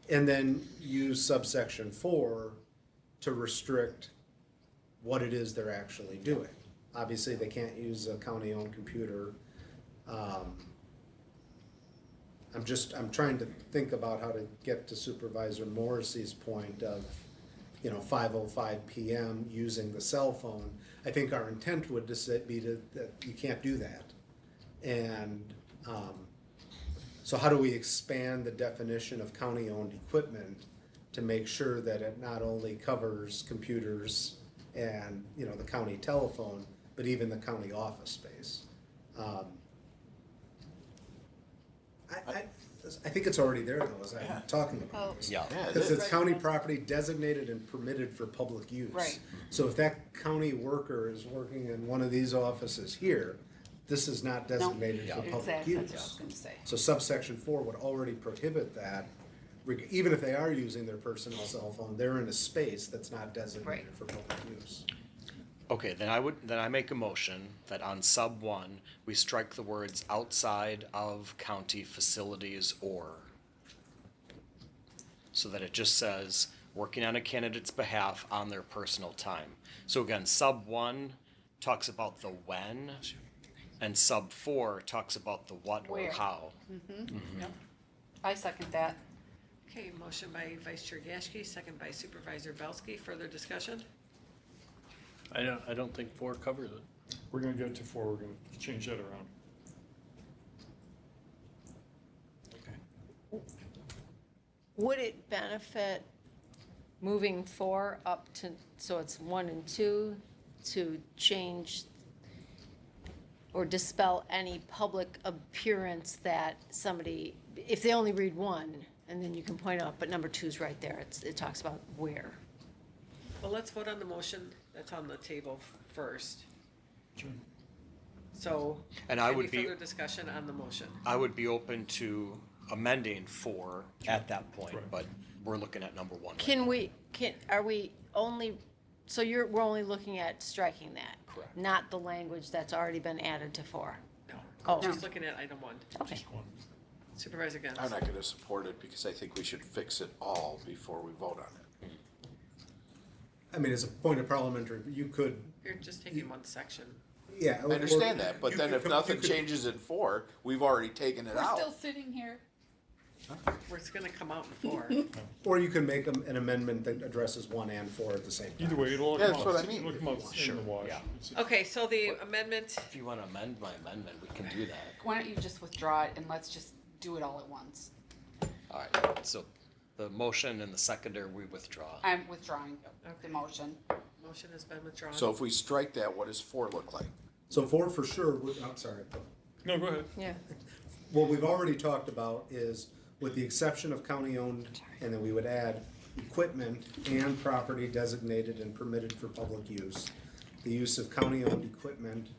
And then use subsection 4 to restrict what it is they're actually doing. Obviously, they can't use a county-owned computer. I'm trying to think about how to get to Supervisor Morrissey's point of, you know, 5:05 PM using the cell phone. I think our intent would be that you can't do that. And, so how do we expand the definition of county-owned equipment to make sure that it not only covers computers and, you know, the county telephone, but even the county office space? I think it's already there though, as I'm talking about this. Yeah. Yeah, it Because is. it's county property designated and permitted for public use. Right. So if that county worker is working in one of these offices here, this is not designated for public Exactly, that's what I was use. gonna say. So subsection 4 would already prohibit that. Even if they are using their personal cell phone, they're in a space that's not designated Right. for public use. Okay, then I make a motion that on sub 1, we strike the words outside of county facilities or. So that it just says, working on a candidate's behalf on their personal time. So again, sub 1 talks about the when, and sub 4 talks about the what or Where. how. I second that. Okay, motion by Vice Chair Gashke, second by Supervisor Belsky. Further discussion? I don't think 4 covers it. We're gonna get to 4, we're gonna change that around. Would it benefit moving 4 up to, so it's 1 and 2, to change or dispel any public appearance that somebody, if they only read 1, and then you can point out, but number 2's right there, it talks about where. Well, let's vote on the motion that's on the table first. Sure. So, And I any would be- further discussion on the motion? I would be open to amending 4 at that point, Correct. but we're looking at number 1. Are we only, so we're only looking at striking that? Correct. Not the language that's already been added to 4? No. Oh. Just looking at item 1. Okay. Just one. Supervisor Gans. I'm not gonna support it because I think we should fix it all before we vote on it. I mean, as a point of parliamentary, you could, You're just taking one section. yeah. I understand that, but you then could if come- nothing you could- changes in 4, we've already taken it We're out. still sitting here. Where it's gonna come out in 4. Or you can make an amendment that addresses 1 and 4 at the same time. Either way, it'll all Yeah, come that's out, what I mean. it'll come out in the wash. yeah. It's- Okay, so the amendment, If you want to amend my amendment, we can do that. Why don't you just withdraw it and let's just do it all at once? All right, so the motion and the seconder, we withdraw. I'm withdrawing the motion. motion has been withdrawn. So if we strike that, what does 4 look like? So 4 for sure, I'm sorry. No, go ahead. Yeah. What we've already talked about is, with the exception of county-owned, and then we would add equipment and property designated and permitted for public use. The use of county-owned equipment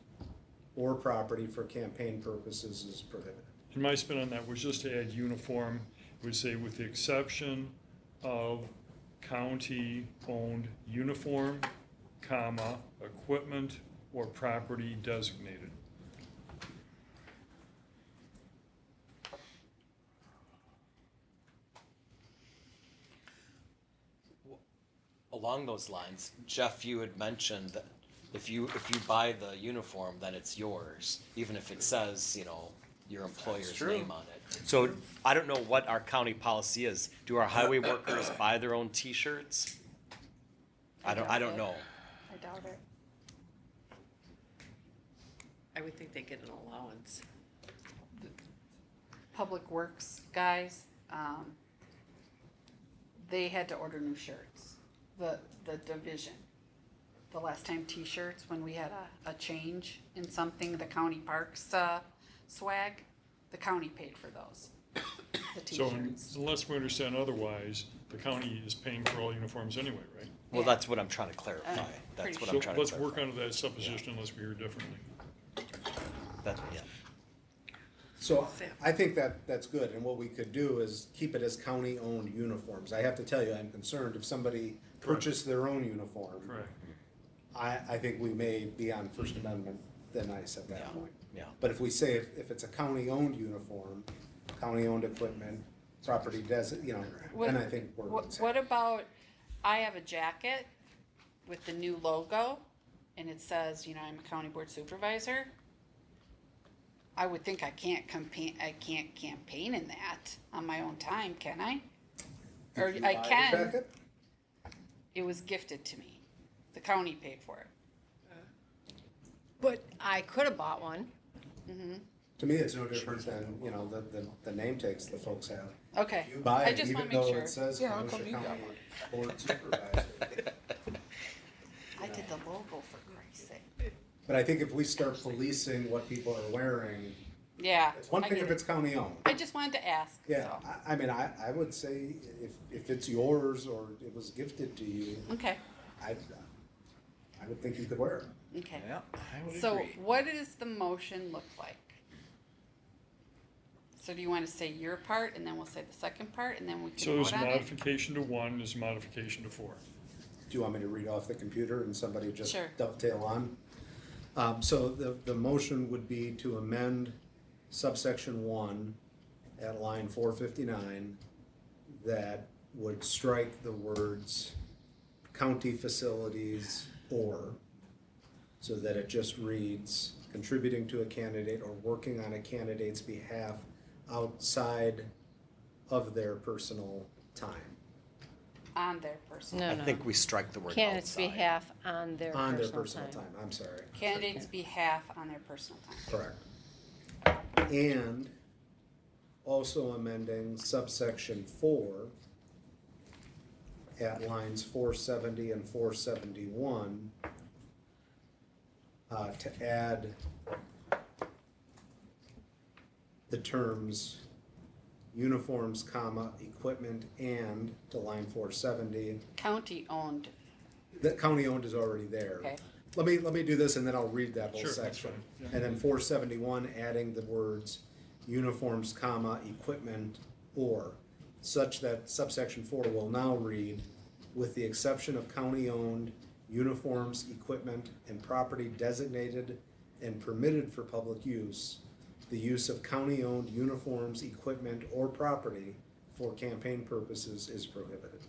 or property for campaign purposes is prohibited. And my spin on that was just to add uniform, would say with the exception of county-owned uniform, comma, equipment or property designated. Along those lines, Jeff, you had mentioned that if you buy the uniform, then it's yours, even if it says, you know, your employer's true. name on it. So I don't know what our county policy is. Do our highway workers buy their own T-shirts? I don't know. I doubt it. I would think they get an allowance. Public Works guys, they had to order new shirts. The division. The last time T-shirts, when we had a change in something, the county parks, swag, the county paid for those. The So T-shirts. unless we understand otherwise, the county is paying for all uniforms anyway, right? Well, Yeah. that's what I'm trying to clarify. That's pretty what So I'm trying to let's clarify. work under that supposition unless we hear differently. That, yeah. So Sam. I think that that's good, and what we could do is keep it as county-owned uniforms. I have to tell you, I'm concerned if somebody purchased their own uniform. Correct. I think we may be on First Amendment than ice at that point. Yeah. But if we say if it's a county-owned uniform, county-owned equipment, property then I think we're. What about, I have a jacket with the new logo, and it says, I'm a county board supervisor. I would think I can't campaign in that on my own time, can I? Or Did you I buy the can, jacket? it was gifted to me. The county paid for it. But I could have bought one. To me, it's no different than, the name tags the folks have. Okay, You buy I it just even wanna make though sure. it says Yeah, how Kenosha come you got County Board Supervisor. I did the logo for Christ's sake. But I think if we start policing what people are wearing, Yeah. it's one I thing get if it. it's county owned. I just wanted to ask, Yeah, so. I mean, I would say if it's yours or it was gifted to you, Okay, I would think you could wear it. okay. Yeah, I would So agree. what does the motion look like? So do you want to say your part and then we'll say the second part and then we So can there's vote a on it? modification to 1, there's a modification to 4. Do you want me to read off the computer and somebody just Sure. dovetail on? So the motion would be to amend subsection 1 at line 459 that would strike the words county facilities or, so that it just reads contributing to a candidate or working on a candidate's behalf outside of their personal time. On their personal, No, I no. think we strike the word Candidates' outside. behalf on their On their personal personal time, I'm sorry. candidates' behalf on their personal time. Correct. And also amending subsection 4 at lines 470 and 471 to add the terms uniforms, comma, equipment, and to line 470. County owned, The county owned is already there. okay, Let me do this and then I'll read that whole Sure, that's section. fine, yeah. And then 471, adding the words uniforms, comma, equipment, or, such that subsection 4 will now read, with the exception of county-owned uniforms, equipment, and property designated and permitted for public use, the use of county-owned uniforms, equipment, or property for campaign purposes is prohibited.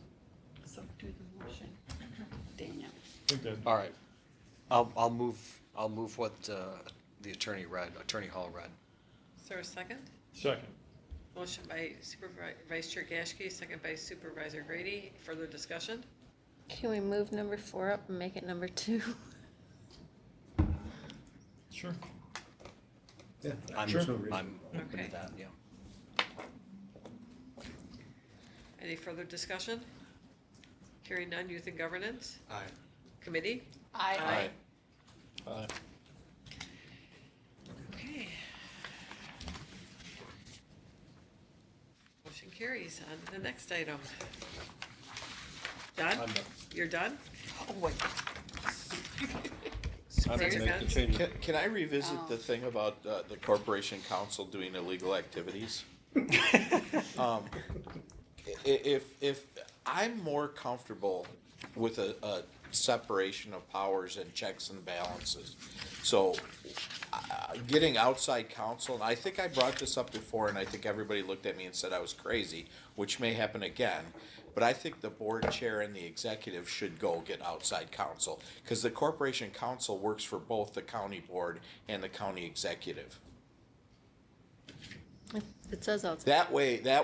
so do the motion. Daniel, I think that, All right. I'll move what the Attorney Hall read. Is there a second? second. Motion by Vice Chair Gashke, second by Supervisor Grady. Further discussion? Can we move number 4 up and make it number 2? Sure. Yeah. I'm, there's no reason. I'm open Okay. to that, yeah. Any further discussion? Hearing none, Youth and Governance? Aye. Committee? I, Okay. Motion carries. On to the next item. Done? I'm done. You're done? oh wait, I'm Supervisor gonna make the Gunn? change. Can I revisit Oh. the thing about the corporation council doing illegal activities? If I'm more comfortable with a separation of powers and checks and balances, so getting outside counsel, and I think I brought this up before, and I think everybody looked at me and said I was crazy, which may happen again. But I think the board chair and the executive should go get outside counsel, because the corporation council works for both the county board and the county executive. It says outside. That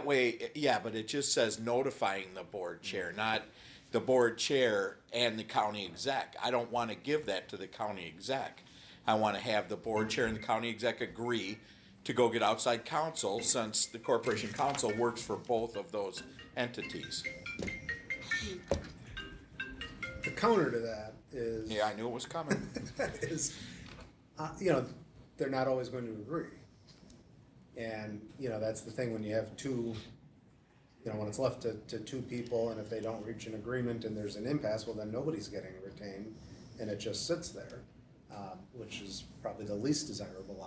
way, yeah, but it just says notifying the board chair, not the board chair and the county exec. I don't wanna give that to the county exec. I wanna have the board chair and the county exec agree to go get outside counsel, since the corporation council works for both of those entities. The counter to that is. Yeah, I knew it was coming. is, they're not always going to agree. And, that's the thing when you have two, when it's left to two people and if they don't reach an agreement and there's an impasse, well, then nobody's getting retained and it just sits there, which is probably the least desirable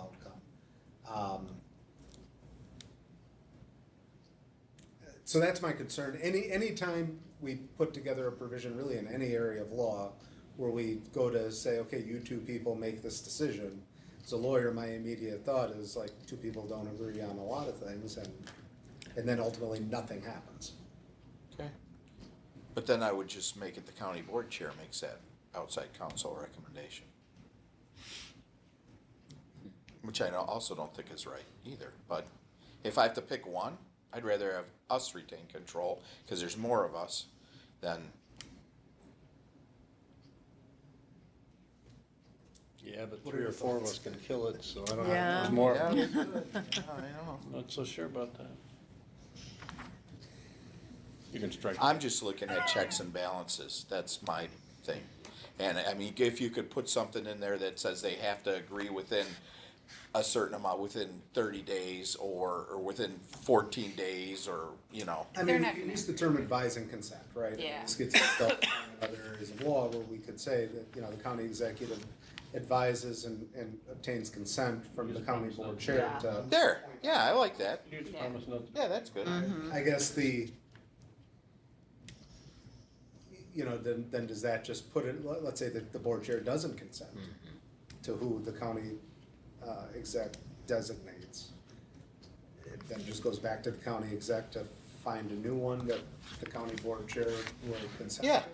outcome. So that's my concern. Anytime we put together a provision really in any area of law where we go to say, okay, you two people make this decision. As a lawyer, my immediate thought is like, two people don't agree on a lot of things and then ultimately nothing happens. Okay. But then I would just make it the county board chair makes that outside counsel recommendation. Which I also don't think is right either, but if I have to pick one, I'd rather have us retain control, cause there's more of us than, Yeah, but What are 3 or your 4 of thoughts? us can kill it, so I don't know. Yeah. There's more. yeah, we could. Yeah, I know. Not so sure about that. You can strike. I'm just looking at checks and balances, that's my thing. And I mean, if you could put something in there that says they have to agree within a certain amount, within 30 days or within 14 days, or, you know. I They're mean, not you gonna- use the term advising consent, right? Yeah. This gets stuff in other areas of law where we could say that, you know, the county executive advises and obtains consent from the county board chair Yeah. to, There, yeah, I like that. Huge Yeah. promise not to. Yeah, that's good. I guess you know, then does that just put it, let's say that the board chair doesn't consent to who the county exec designates. It then just goes back to the county exec to find a new one that the county board chair will consent Yeah.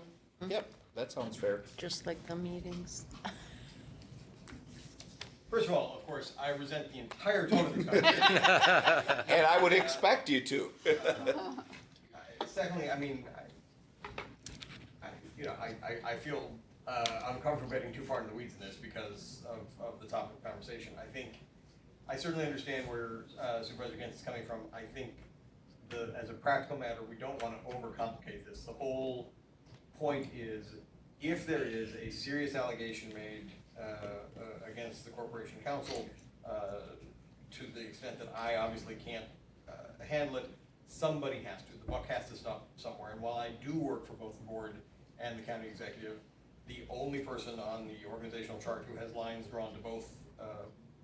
to. Yep, that sounds fair. Just like the meetings. First of all, of course, I resent the entire tone of the conversation. And I would expect you to. Secondly, I mean, I feel uncomfortable getting too far into the weeds in this because of the topic of conversation. I certainly understand where Supervisor Gantz is coming from. I think as a practical matter, we don't want to overcomplicate this. The whole point is, if there is a serious allegation made against the Corporation Council, to the extent that I obviously can't handle it, somebody has to. The buck has to stop somewhere. And while I do work for both the board and the county executive, the only person on the organizational chart who has lines drawn to both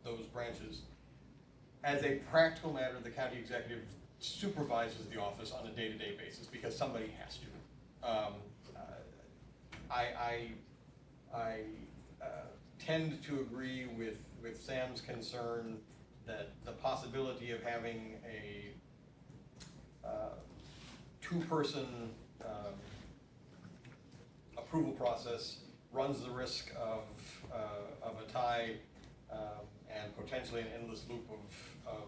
those branches, as a practical matter, the county executive supervises the office on a day-to-day basis because somebody has to. I tend to agree with Sam's concern that the possibility of having a two-person approval process runs the risk of a tie and potentially an endless loop of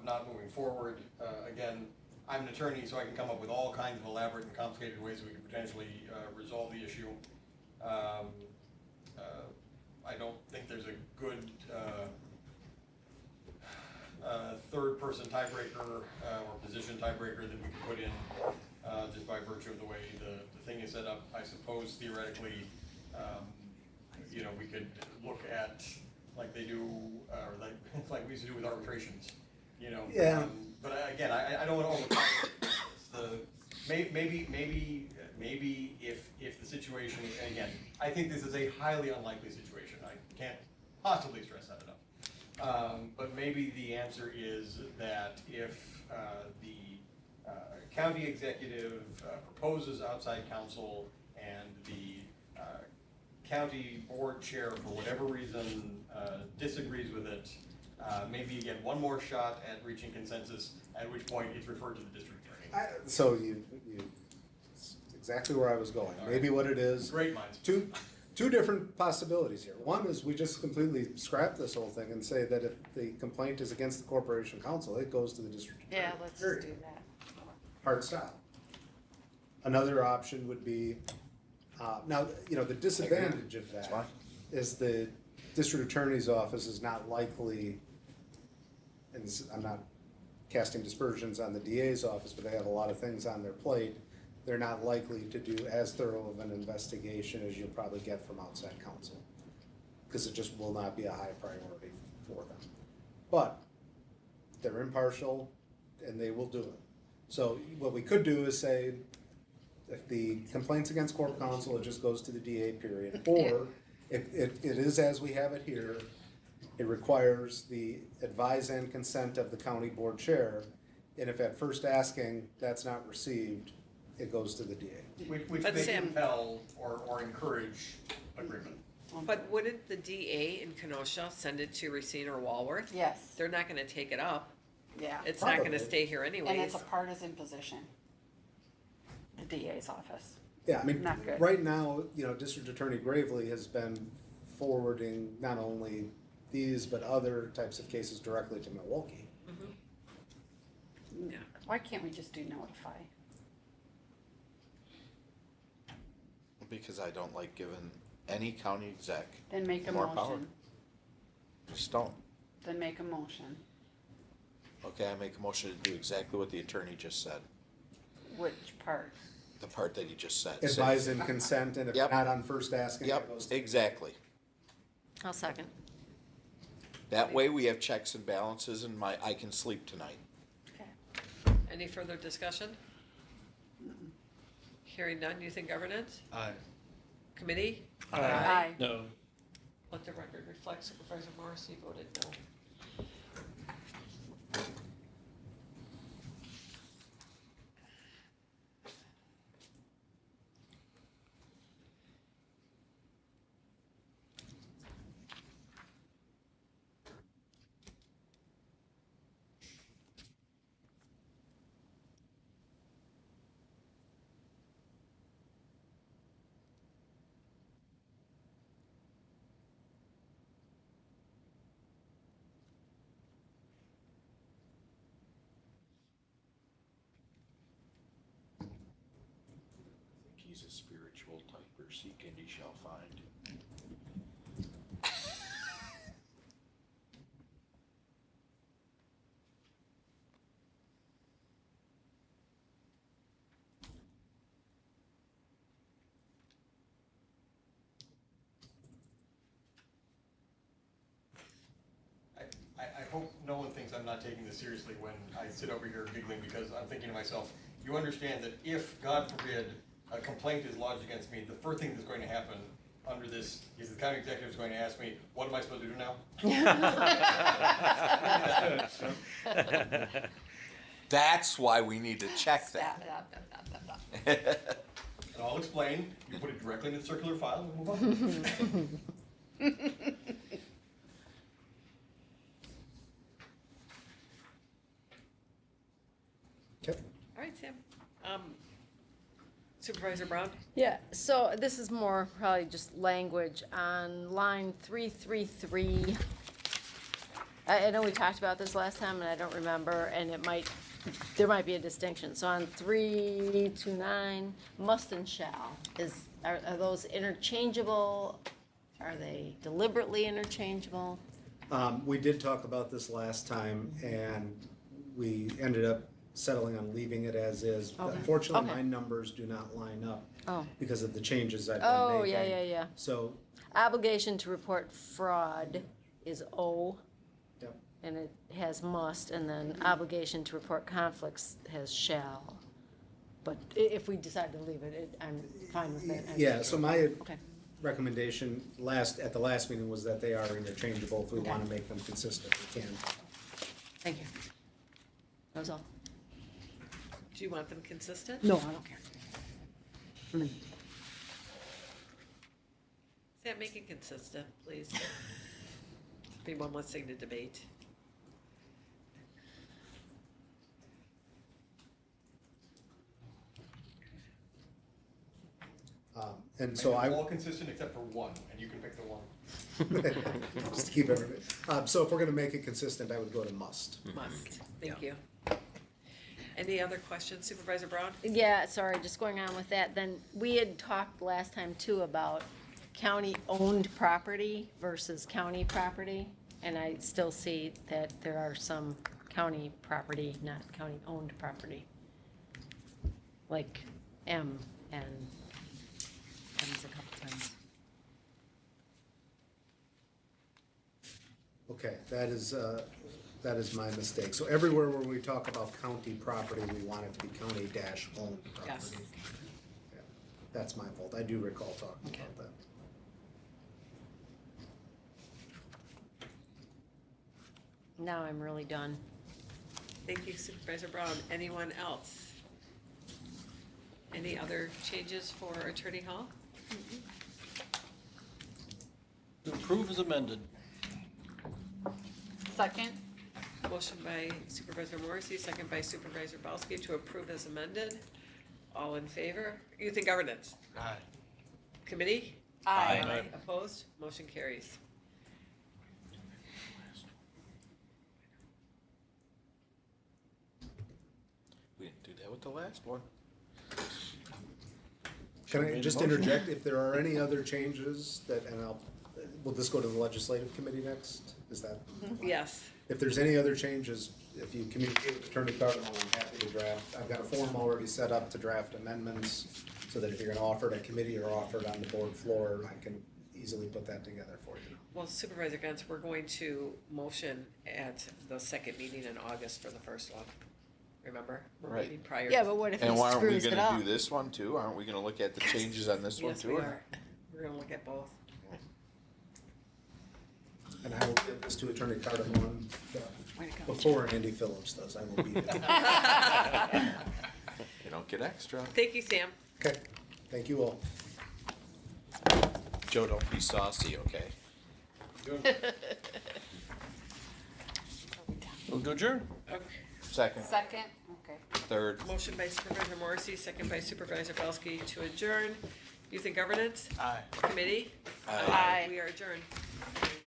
not moving forward. Again, I'm an attorney, so I can come up with all kinds of elaborate and complicated ways we could potentially resolve the issue. I don't think there's a good third-person tiebreaker or position tiebreaker that we could put in just by virtue of the way the thing is set up. I suppose theoretically, we could look at like they do, or like we used to do with arbitrations, Yeah. But again, I don't want to overcomplicate this. Maybe if the situation, and again, I think this is a highly unlikely situation. I can't possibly stress that enough. But maybe the answer is that if the county executive proposes outside counsel and the county board chair, for whatever reason, disagrees with it, maybe you get one more shot at reaching consensus, at which point it's referred to the district attorney. So it's exactly where I was going. Maybe what it is. Great minds. Two different possibilities here. One is we just completely scrap this whole thing and say that if the complaint is against the corporation council, it goes to the district attorney. Yeah, let's Period. do that. Hard stop. Another option would be, now, the disadvantage of That's that fine. is the district attorney's office is not likely, and I'm not casting dispersions on the DA's office, but they have a lot of things on their plate. They're not likely to do as thorough of an investigation as you'll probably get from outside counsel, because it just will not be a high priority for them. But they're impartial and they will do it. So what we could do is say, if the complaint's against corp counsel, it just goes to the DA, period. Or if it is as we have it here, it requires the advise and consent of the county board chair, and if at first asking that's not received, it goes to the DA. Which But may Sam- compel or encourage agreement. But wouldn't the DA in Kenosha send it to Racine or Walworth? Yes, They're not gonna take it up. yeah. It's not gonna Probably. stay here And it's anyways. a partisan position. The DA's office. Yeah, I mean, Not good. right now, District Attorney Gravely has been forwarding not only these, but other types of cases directly to Milwaukee. Yeah. Why can't we just do notify? Because I don't like giving any county exec Then make a more power. motion. Just don't. Then make a motion. Okay, I make a motion to do exactly what the attorney just said, Which part? the part that he just said. Advise and consent, and if Yep. not on first asking, it Yep, goes to. exactly. I'll second. That way we have checks and balances and I can sleep tonight. Okay. Any further discussion? Hearing none, youth and governance? Aye. Committee? Aye. No. Let the record reflect Supervisor Morrissey voted no. He's a spiritual typer, seek and he shall find. I hope no one thinks I'm not taking this seriously when I sit over here giggling, because I'm thinking to myself, you understand that if, God forbid, a complaint is lodged against me, the first thing that's going to happen under this is the county executive is going to ask me, what am I supposed to do now? That's why we need to check that. And I'll explain, you put it directly in the circular file and we'll move on. Okay. All right, Sam. Supervisor Brown? Yeah, so this is more probably just language on line 333. I know we talked about this last time and I don't remember, and there might be a distinction. So on 329, must and shall, are those interchangeable? Are they deliberately interchangeable? We did talk about this last time, and we ended up settling on leaving it as is. Okay. Unfortunately, Okay. my numbers do not line up Oh, because of the changes I've been oh, making. yeah. So, Obligation to report fraud is O, yep. and it has must, and then obligation to report conflicts has shall. But if we decide to leave it, I'm fine with it. Yeah, so my Okay, recommendation at the last meeting was that they are interchangeable. If we Okay. want to make them consistent, we can. thank you. That was all. Do you want them consistent? No, I don't care. Sam, make it consistent, please. Be one less thing to debate. And so Make I, them all consistent except for one, and you can pick the one. just to keep everybody, so if we're gonna make it consistent, I would go to must. Must. Thank you. Any other questions, Supervisor Brown? Yeah, sorry, just going on with that, then we had talked last time too about county-owned property versus county property, and I still see that there are some county property, not county-owned property. Like M and M's a couple times. Okay, that is my mistake. So everywhere where we talk about county property, we want it to be county-owned Yes. property. Yeah, that's my fault. I do recall talking about that. Now I'm really done. Thank you Supervisor Brown. Anyone else? Any other changes for Attorney Hall? To approve as amended. Second? Motion by Supervisor Morrissey, second by Supervisor Balsky to approve as amended. All in favor? Youth and Governance? Aye. Committee? Aye. Opposed? Motion carries. We didn't do that with the last one. Can I Made a just motion. interject, if there are any other changes that, and will this go to the legislative committee next? Is that? Yes. If there's any other changes, if you communicate with Attorney Cardinal, I'm happy to draft. I've got a form already set up to draft amendments, so that if you're gonna offer it at committee or offer it on the board floor, I can easily put that together for you. Well, Supervisor Gantz, we're going to motion at the second meeting in August for the first one. Remember? We're Right. meeting prior. Yeah, but what if he And why aren't we screws it gonna up? do this one too? Aren't we gonna look at the changes on this one Yes, too? we or are. We're gonna look at both. And I will give this to Attorney Cardinal on, Way to go. before Andy Phillips does, I will be there. not? You don't get extra. Thank you, Sam. Okay, thank you all. Joe, don't be saucy, okay? Move to adjourn. Okay. Second, Second? Okay. third. Motion by Supervisor Morrissey, second by Supervisor Belsky to adjourn. Youth and Governance? Aye. Committee? Aye. We are adjourned.